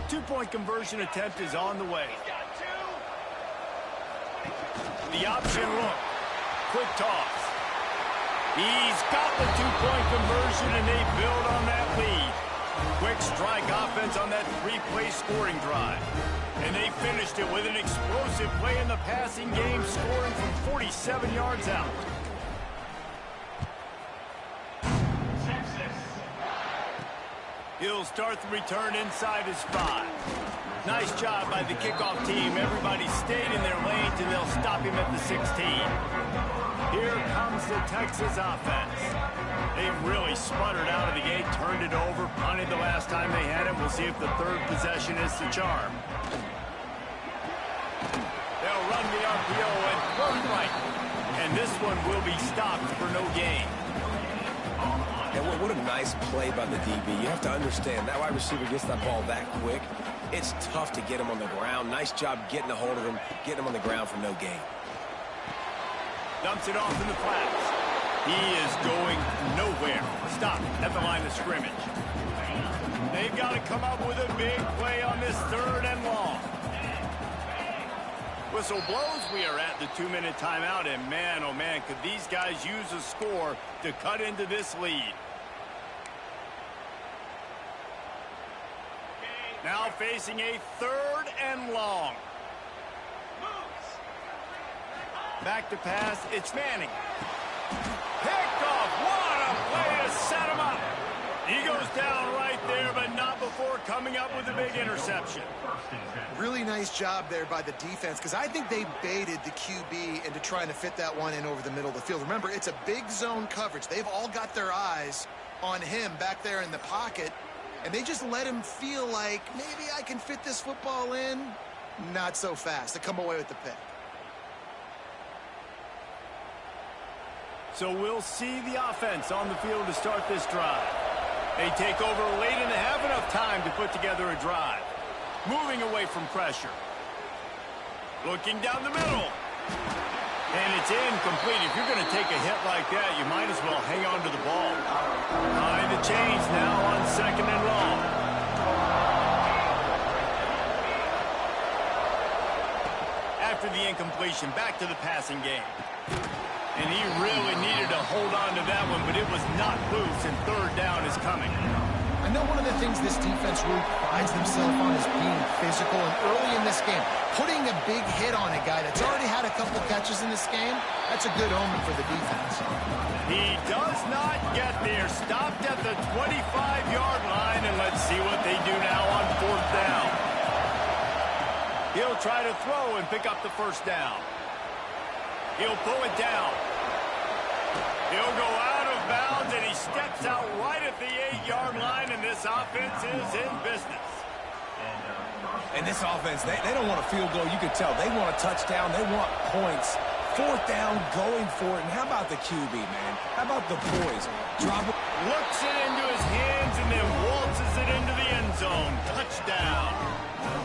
Two-point conversion attempt is on the way. The option look. Quick toss. He's got the two-point conversion, and they build on that lead. Quick strike offense on that three-play scoring drive. And they finished it with an explosive play in the passing game, scoring from 47 yards out. He'll start the return inside his 5. Nice job by the kickoff team. Everybody stayed in their lanes, and they'll stop him at the 16. Here comes the Texas offense. They really sputtered out of the gate, turned it over, punted the last time they had it. We'll see if the third possession is the charm. They'll run the RPO and throw it right. And this one will be stopped for no gain. And what a nice play by the DB. You have to understand, that wide receiver gets that ball that quick. It's tough to get him on the ground. Nice job getting a hold of him, getting him on the ground for no gain. Dumps it off in the flats. He is going nowhere. Stop at the line of scrimmage. They've got to come up with a big play on this 3rd and long. Whistle blows. We are at the 2-minute timeout, and man, oh man, could these guys use a score to cut into this lead. Now facing a 3rd and long. Back to pass. It's Manning. Picked off. What a play to set him up. He goes down right there, but not before coming up with a big interception. Really nice job there by the defense because I think they baited the QB into trying to fit that one in over the middle of the field. Remember, it's a big zone coverage. They've all got their eyes on him back there in the pocket, and they just let him feel like maybe I can fit this football in. Not so fast to come away with the pick. So we'll see the offense on the field to start this drive. They take over late and they have enough time to put together a drive. Moving away from pressure. Looking down the middle. And it's incomplete. If you're going to take a hit like that, you might as well hang on to the ball. Behind the chains now on 2nd and long. After the incompletion, back to the passing game. And he really needed to hold on to that one, but it was not loose, and 3rd down is coming. I know one of the things this defense really prides themselves on is being physical, and early in this game, putting a big hit on a guy that's already had a couple catches in this game, that's a good omen for the defense. He does not get there. Stopped at the 25-yard line, and let's see what they do now on 4th down. He'll try to throw and pick up the 1st down. He'll pull it down. He'll go out of bounds, and he steps out right at the 8-yard line, and this offense is in business. And this offense, they don't want a field goal. You can tell. They want a touchdown. They want points. 4th down, going for it. And how about the QB, man? How about the poise? Drop it. Looks it into his hands and then waltzes it into the end zone. Touchdown.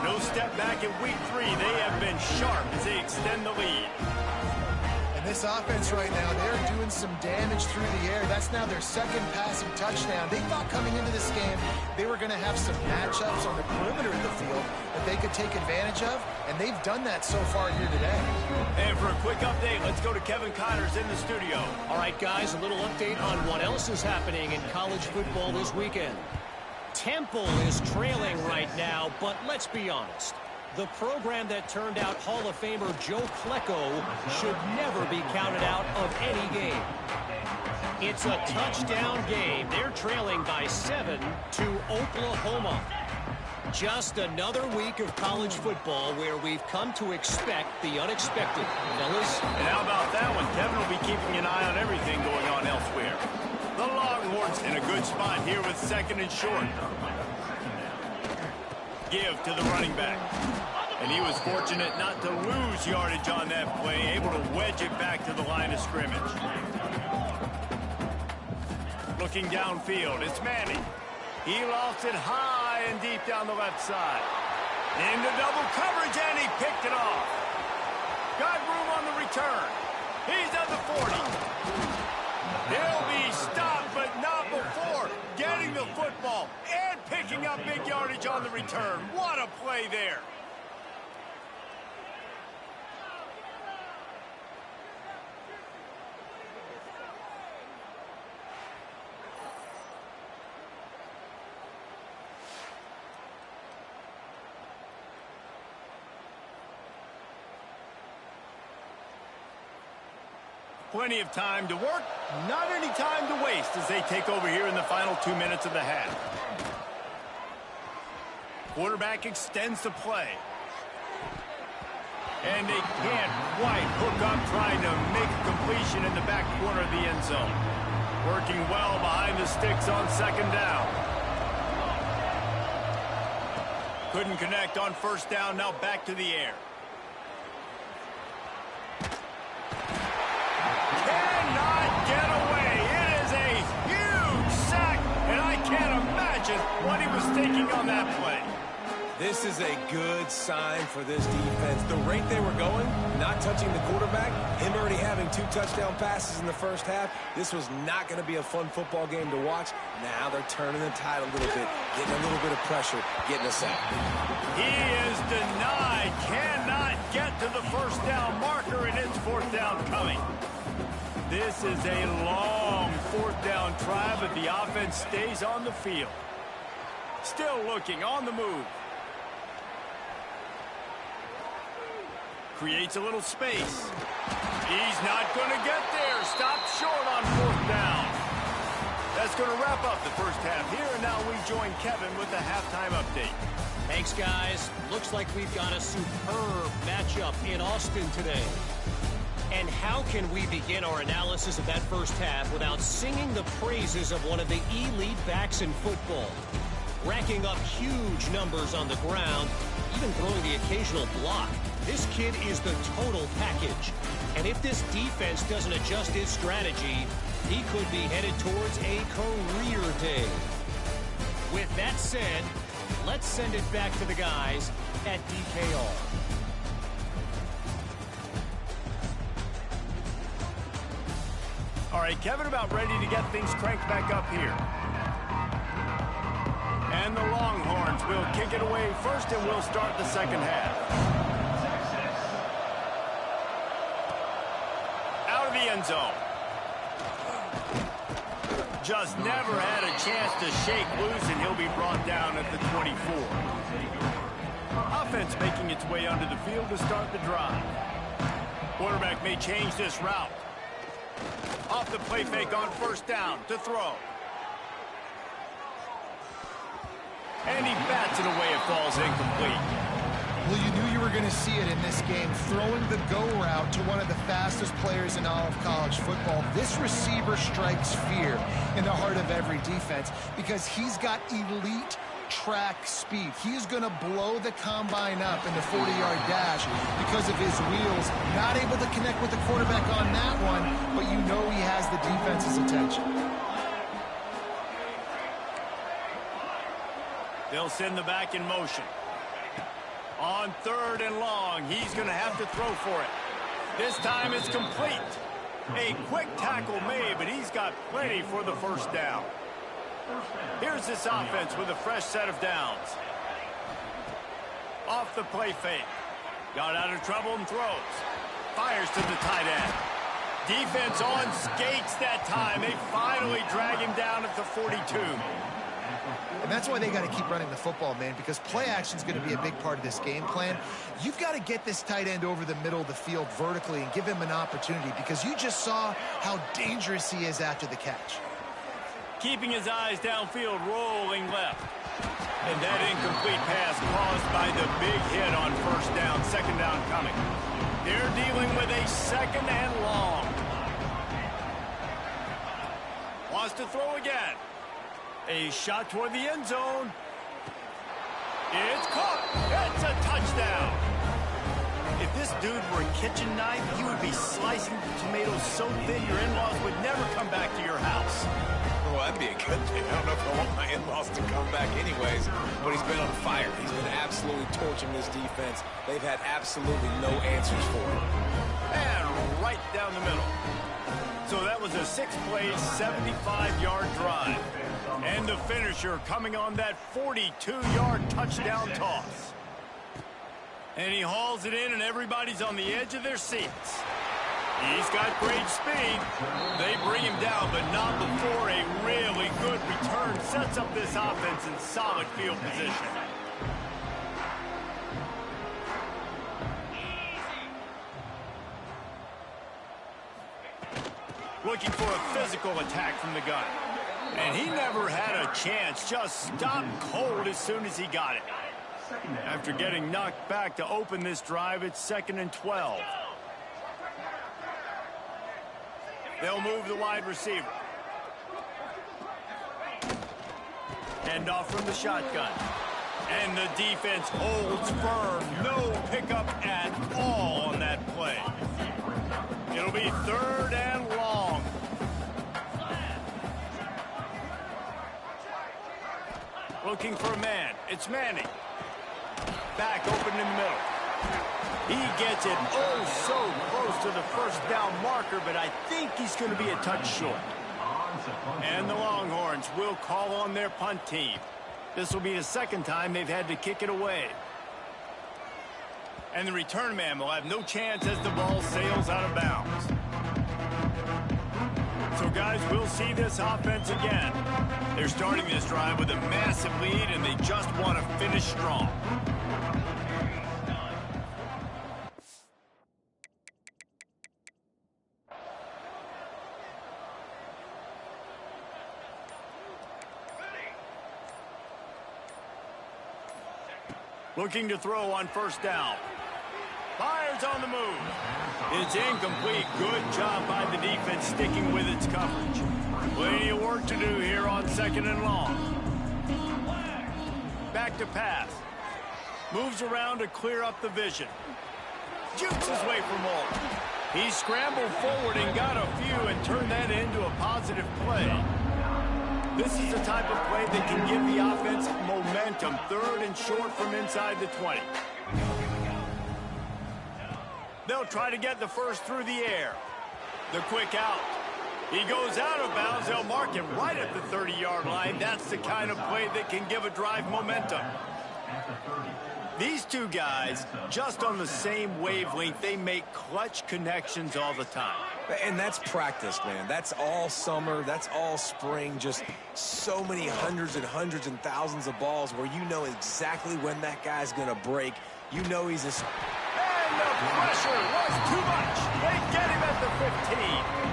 No step back in week 3. They have been sharp as they extend the lead. And this offense right now, they're doing some damage through the air. That's now their second passing touchdown. They thought coming into this game they were going to have some matchups on the perimeter of the field that they could take advantage of, and they've done that so far here today. And for a quick update, let's go to Kevin Connors in the studio. All right, guys, a little update on what else is happening in college football this weekend. Temple is trailing right now, but let's be honest. The program that turned out Hall of Famer Joe Klecko should never be counted out of any game. It's a touchdown game. They're trailing by 7 to Oklahoma. Just another week of college football where we've come to expect the unexpected. Fellas? And how about that one? Kevin will be keeping an eye on everything going on elsewhere. The Longhorns in a good spot here with 2nd and short. Give to the running back. And he was fortunate not to lose yardage on that play, able to wedge it back to the line of scrimmage. Looking downfield, it's Manning. He lost it high and deep down the left side. Into double coverage, and he picked it off. Got room on the return. He's at the 40. He'll be stopped, but not before getting the football and picking up big yardage on the return. What a play there. Plenty of time to work, not any time to waste as they take over here in the final 2 minutes of the half. Quarterback extends the play. And they can't quite hook up trying to make a completion in the back corner of the end zone. Working well behind the sticks on 2nd down. Couldn't connect on 1st down, now back to the air. Get away. It is a huge sack, and I can't imagine what he was thinking on that play. This is a good sign for this defense. The rate they were going, not touching the quarterback, him already having 2 touchdown passes in the first half, this was not going to be a fun football game to watch. Now they're turning the tide a little bit, getting a little bit of pressure, getting a sack. He is denied, cannot get to the 1st down marker, and it's 4th down coming. This is a long 4th down try, but the offense stays on the field. Still looking, on the move. Creates a little space. He's not going to get there. Stopped short on 4th down. That's going to wrap up the first half here, and now we join Kevin with the halftime update. Thanks, guys. Looks like we've got a superb matchup in Austin today. And how can we begin our analysis of that first half without singing the praises of one of the elite backs in football? Racking up huge numbers on the ground, even throwing the occasional block. This kid is the total package. And if this defense doesn't adjust its strategy, he could be headed towards a career day. With that said, let's send it back to the guys at DKR. All right, Kevin, about ready to get things cranked back up here. And the Longhorns will kick it away first, and we'll start the 2nd half. Out of the end zone. Just never had a chance to shake loose, and he'll be brought down at the 24. Offense making its way onto the field to start the drive. Quarterback may change this route. Off the play fake on 1st down to throw. And he bats it away. It falls incomplete. Well, you knew you were going to see it in this game, throwing the go route to one of the fastest players in all of college football. This receiver strikes fear in the heart of every defense because he's got elite track speed. He's going to blow the combine up in the 40-yard dash because of his wheels. Not able to connect with the quarterback on that one, but you know he has the defense's attention. They'll send the back in motion. On 3rd and long, he's going to have to throw for it. This time it's complete. A quick tackle made, but he's got plenty for the first down. Here's this offense with a fresh set of downs. Off the play fake. Got out of trouble and throws. Fires to the tight end. Defense on skates that time. They finally drag him down at the 42. And that's why they got to keep running the football, man, because play action is going to be a big part of this game plan. You've got to get this tight end over the middle of the field vertically and give him an opportunity, because you just saw how dangerous he is after the catch. Keeping his eyes downfield, rolling left. And that incomplete pass caused by the big hit on first down, second down coming. They're dealing with a second and long. Wants to throw again. A shot toward the end zone. It's caught. It's a touchdown. If this dude were a kitchen knife, he would be slicing the tomatoes so thin your in-laws would never come back to your house. Well, that'd be a good thing. I don't know if I want my in-laws to come back anyways, but he's been on fire. He's been absolutely torching this defense. They've had absolutely no answers for him. And right down the middle. So that was a 6-play, 75-yard drive. And the finisher coming on that 42-yard touchdown toss. And he hauls it in, and everybody's on the edge of their seats. He's got great speed. They bring him down, but not before a really good return sets up this offense in solid field position. Looking for a physical attack from the gun. And he never had a chance, just stopped cold as soon as he got it. After getting knocked back to open this drive, it's 2nd and 12. They'll move the wide receiver. Hand off from the shotgun. And the defense holds firm. No pickup at all on that play. It'll be 3rd and long. Looking for a man. It's Manning. Back open in the middle. He gets it so close to the first down marker, but I think he's going to be a touch short. And the Longhorns will call on their punt team. This will be the second time they've had to kick it away. And the return man will have no chance as the ball sails out of bounds. So, guys, we'll see this offense again. They're starting this drive with a massive lead, and they just want to finish strong. Looking to throw on first down. Fires on the move. It's incomplete. Good job by the defense sticking with its coverage. Plenty of work to do here on 2nd and long. Back to pass. Moves around to clear up the vision. Jukes his way for more. He scrambled forward and got a few and turned that into a positive play. This is the type of play that can give the offense momentum. 3rd and short from inside the 20. They'll try to get the first through the air. The quick out. He goes out of bounds. They'll mark him right at the 30-yard line. That's the kind of play that can give a drive momentum. These two guys, just on the same wavelength, they make clutch connections all the time. And that's practice, man. That's all summer. That's all spring. Just so many hundreds and hundreds and thousands of balls where you know exactly when that guy's going to break. You know he's a... And the pressure was too much. They get him at the 15.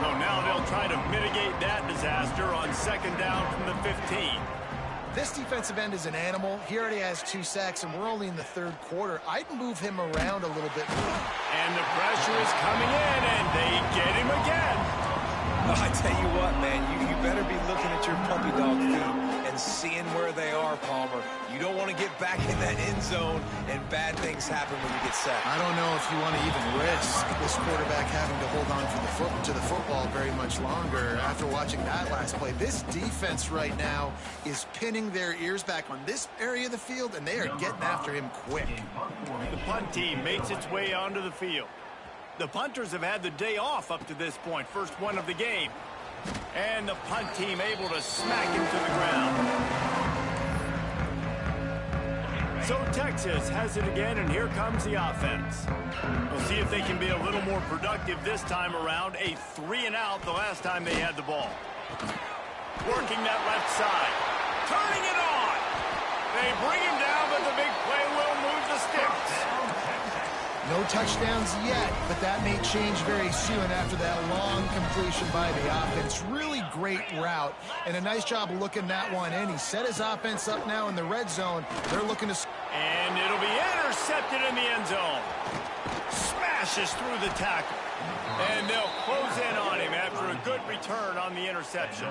So now they'll try to mitigate that disaster on 2nd down from the 15. This defensive end is an animal. He already has 2 sacks, and we're only in the 3rd quarter. I'd move him around a little bit more. And the pressure is coming in, and they get him again. Well, I tell you what, man, you better be looking at your puppy dog feet and seeing where they are, Palmer. You don't want to get back in that end zone, and bad things happen when you get sacked. I don't know if you want to even risk this quarterback having to hold on to the football very much longer after watching that last play. This defense right now is pinning their ears back on this area of the field, and they are getting after him quick. The punt team makes its way onto the field. The punters have had the day off up to this point. First one of the game. And the punt team able to smack him to the ground. So Texas has it again, and here comes the offense. We'll see if they can be a little more productive this time around. A 3-and-out the last time they had the ball. Working that left side. Turning it on. They bring him down, but the big play will move the sticks. No touchdowns yet, but that may change very soon after that long completion by the offense. Really great route, and a nice job of looking that one in. He set his offense up now in the red zone. They're looking to... And it'll be intercepted in the end zone. Smashes through the tackle. And they'll close in on him after a good return on the interception.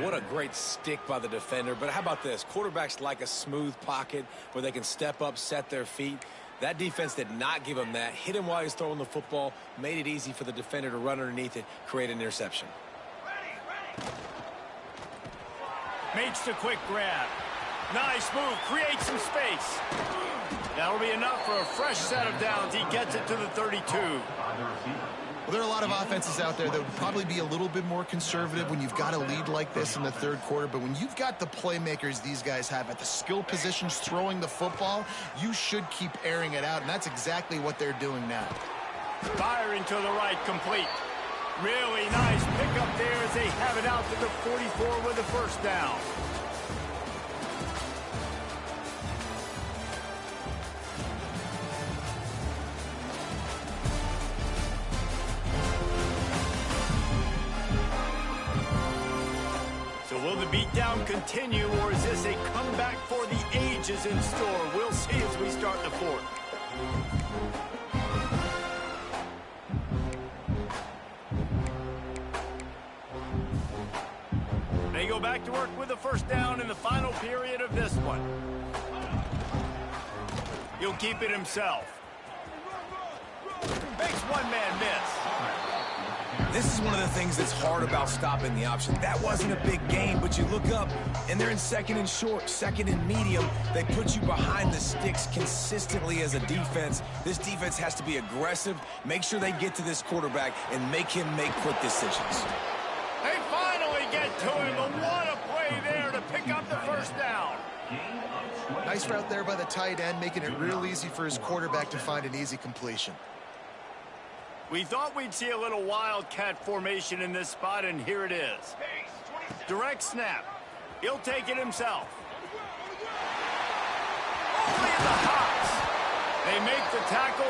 What a great stick by the defender. But how about this? Quarterbacks like a smooth pocket where they can step up, set their feet. That defense did not give him that. Hit him while he's throwing the football. Made it easy for the defender to run underneath it, create an interception. Makes the quick grab. Nice move. Creates some space. That'll be enough for a fresh set of downs. He gets it to the 32. Well, there are a lot of offenses out there that would probably be a little bit more conservative when you've got a lead like this in the third quarter. But when you've got the playmakers these guys have at the skill positions throwing the football, you should keep airing it out. And that's exactly what they're doing now. Firing to the right, complete. Really nice pickup there as they have it out to the 44 with the first down. Will the beatdown continue, or is this a comeback for the ages in store? We'll see as we start the fourth. They go back to work with the first down in the final period of this one. He'll keep it himself. Makes one man miss. This is one of the things that's hard about stopping the option. That wasn't a big gain, but you look up, and they're in second and short, second and medium. They put you behind the sticks consistently as a defense. This defense has to be aggressive, make sure they get to this quarterback, and make him make quick decisions. They finally get to him, but what a play there to pick up the first down. Nice route there by the tight end, making it real easy for his quarterback to find an easy completion. We thought we'd see a little wildcat formation in this spot, and here it is. Direct snap. He'll take it himself. Only in the hops. They make the tackle.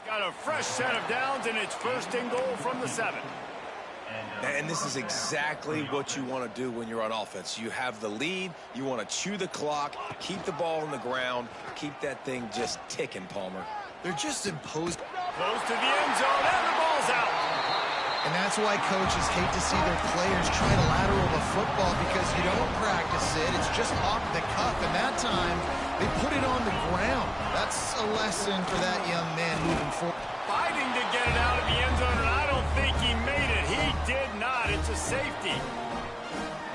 Got a fresh set of downs, and it's first and goal from the 7. And this is exactly what you want to do when you're on offense. You have the lead. You want to chew the clock, keep the ball on the ground, keep that thing just ticking, Palmer. They're just imposed. Close to the end zone, and the ball's out. And that's why coaches hate to see their players try to lateral the football, because you don't practice it. It's just off the cuff, and that time they put it on the ground. That's a lesson for that young man moving forward. Fighting to get it out of the end zone, and I don't think he made it. He did not. It's a safety.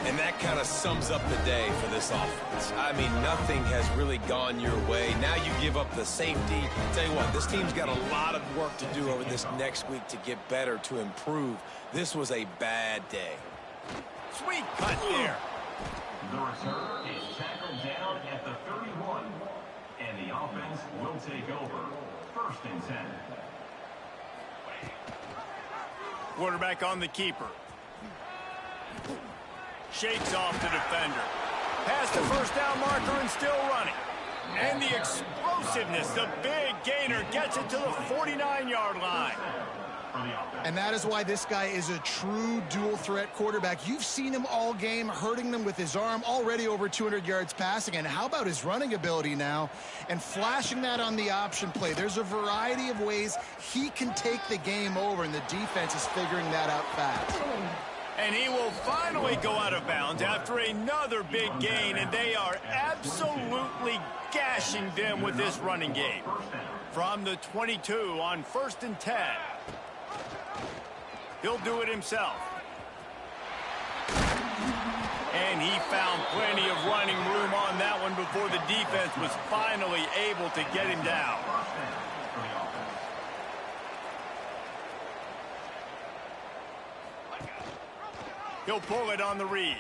And that kind of sums up the day for this offense. I mean, nothing has really gone your way. Now you give up the safety. Tell you what, this team's got a lot of work to do over this next week to get better, to improve. This was a bad day. Sweet cut there. The return is tackled down at the 31, and the offense will take over. First and 10. Quarterback on the keeper. Shakes off the defender. Past the first down marker and still running. And the explosiveness, the big gainer, gets it to the 49-yard line. And that is why this guy is a true dual-threat quarterback. You've seen him all game, hurting them with his arm, already over 200 yards passing. And how about his running ability now? And flashing that on the option play. There's a variety of ways he can take the game over, and the defense is figuring that out fast. And he will finally go out of bounds after another big gain, and they are absolutely gashing them with this running game. From the 22 on 1st and 10. He'll do it himself. And he found plenty of running room on that one before the defense was finally able to get him down. He'll pull it on the read.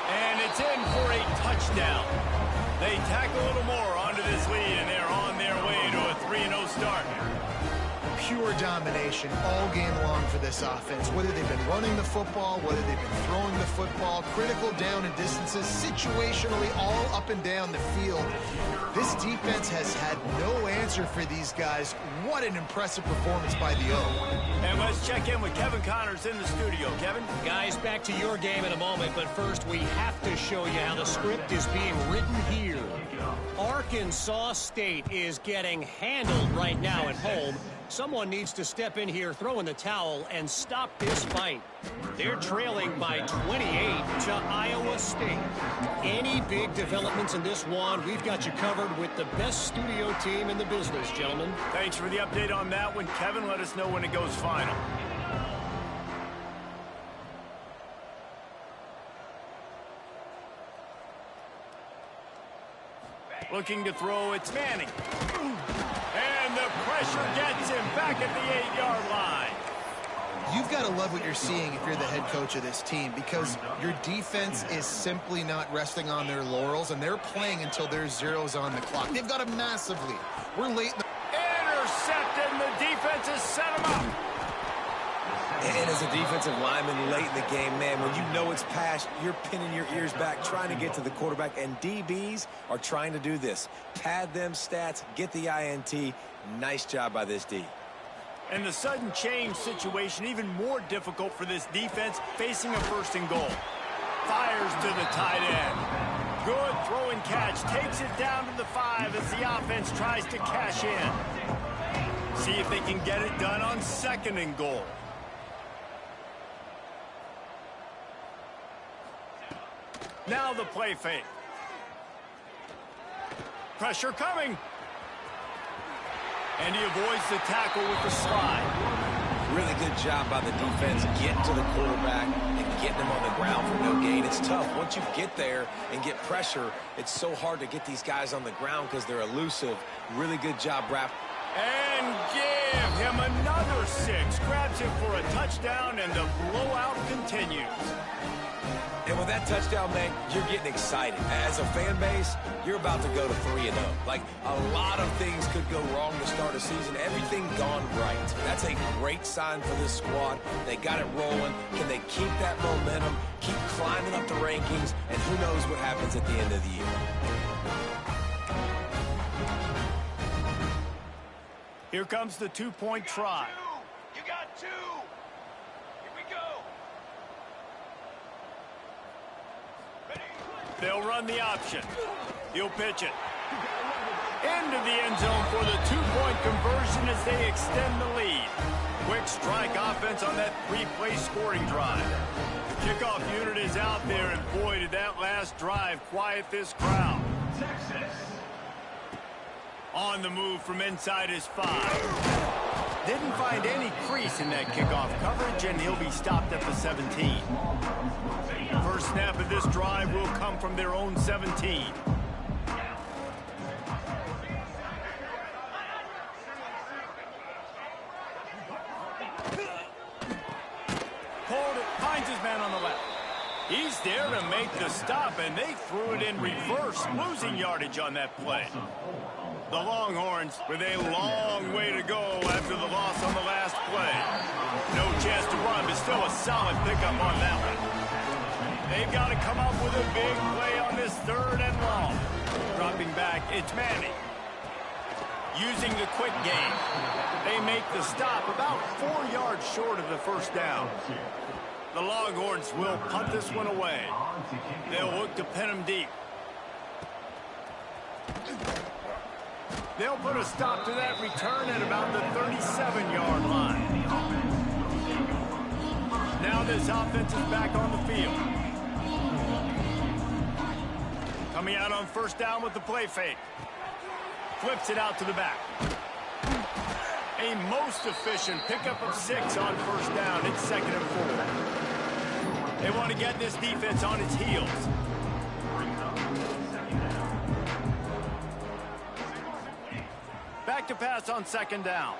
And it's in for a touchdown. They tack a little more onto this lead, and they're on their way to a 3-0 start. Pure domination all game long for this offense. Whether they've been running the football, whether they've been throwing the football, critical down and distances, situationally all up and down the field. This defense has had no answer for these guys. What an impressive performance by the O. And let's check in with Kevin Connors in the studio. Kevin? Guys, back to your game in a moment, but first we have to show you how the script is being written here. Arkansas State is getting handled right now at home. Someone needs to step in here, throw in the towel, and stop this fight. They're trailing by 28 to Iowa State. Any big developments in this one, we've got you covered with the best studio team in the business, gentlemen. Thanks for the update on that one, Kevin. Let us know when it goes final. Looking to throw, it's Manning. And the pressure gets him back at the 8-yard line. You've got to love what you're seeing if you're the head coach of this team, because your defense is simply not resting on their laurels, and they're playing until there's zeros on the clock. They've got a massive lead. We're late in the... Intercepted, and the defense has set him up. And as a defensive lineman late in the game, man, when you know it's past, you're pinning your ears back, trying to get to the quarterback, and DBs are trying to do this. Pad them stats, get the INT. Nice job by this D. And the sudden change situation even more difficult for this defense, facing a 1st and goal. Fires to the tight end. Good throw and catch. Takes it down to the 5 as the offense tries to cash in. See if they can get it done on 2nd and goal. Now the play fake. Pressure coming. And he avoids the tackle with the slide. Really good job by the defense getting to the quarterback and getting him on the ground for no gain. It's tough. Once you get there and get pressure, it's so hard to get these guys on the ground because they're elusive. Really good job, Brap. And give him another 6. Grabs him for a touchdown, and the blowout continues. And with that touchdown, man, you're getting excited. As a fan base, you're about to go to 3-0. Like, a lot of things could go wrong to start a season. Everything gone right. That's a great sign for this squad. They got it rolling. Can they keep that momentum, keep climbing up the rankings, and who knows what happens at the end of the year. Here comes the 2-point try. You got 2. Here we go. They'll run the option. He'll pitch it. Into the end zone for the 2-point conversion as they extend the lead. Quick strike offense on that 3-play scoring drive. The kickoff unit is out there, and boy, did that last drive quiet this crowd. Texas. On the move from inside his 5. Didn't find any crease in that kickoff coverage, and he'll be stopped at the 17. First snap of this drive will come from their own 17. Hold it, finds his man on the left. He's there to make the stop, and they threw it in reverse, losing yardage on that play. The Longhorns with a long way to go after the loss on the last play. No chance to run, but still a solid pickup on that one. They've got to come up with a big play on this 3rd and long. Dropping back, it's Manning. Using the quick game. They make the stop about 4 yards short of the 1st down. The Longhorns will punt this one away. They'll look to pin him deep. They'll put a stop to that return at about the 37-yard line. Now this offense is back on the field. Coming out on first down with the play fake. Flips it out to the back. A most efficient pickup of 6 on first down. It's 2nd and 4. They want to get this defense on its heels. Back to pass on 2nd down.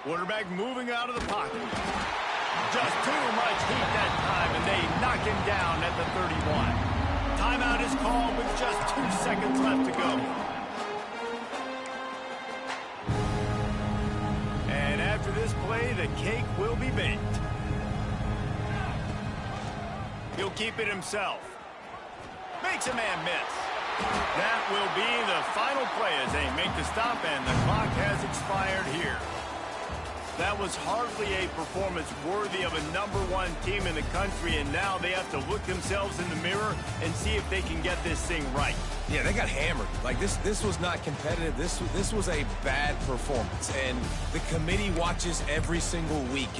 Quarterback moving out of the pocket. Just too much heat that time, and they knock him down at the 31. Timeout is called with just 2 seconds left to go. And after this play, the cake will be baked. He'll keep it himself. Makes a man miss. That will be the final play as they make the stop, and the clock has expired here. That was hardly a performance worthy of a #1 team in the country, and now they have to look themselves in the mirror and see if they can get this thing right. Yeah, they got hammered. Like, this was not competitive. This was a bad performance, and the committee watches every single week.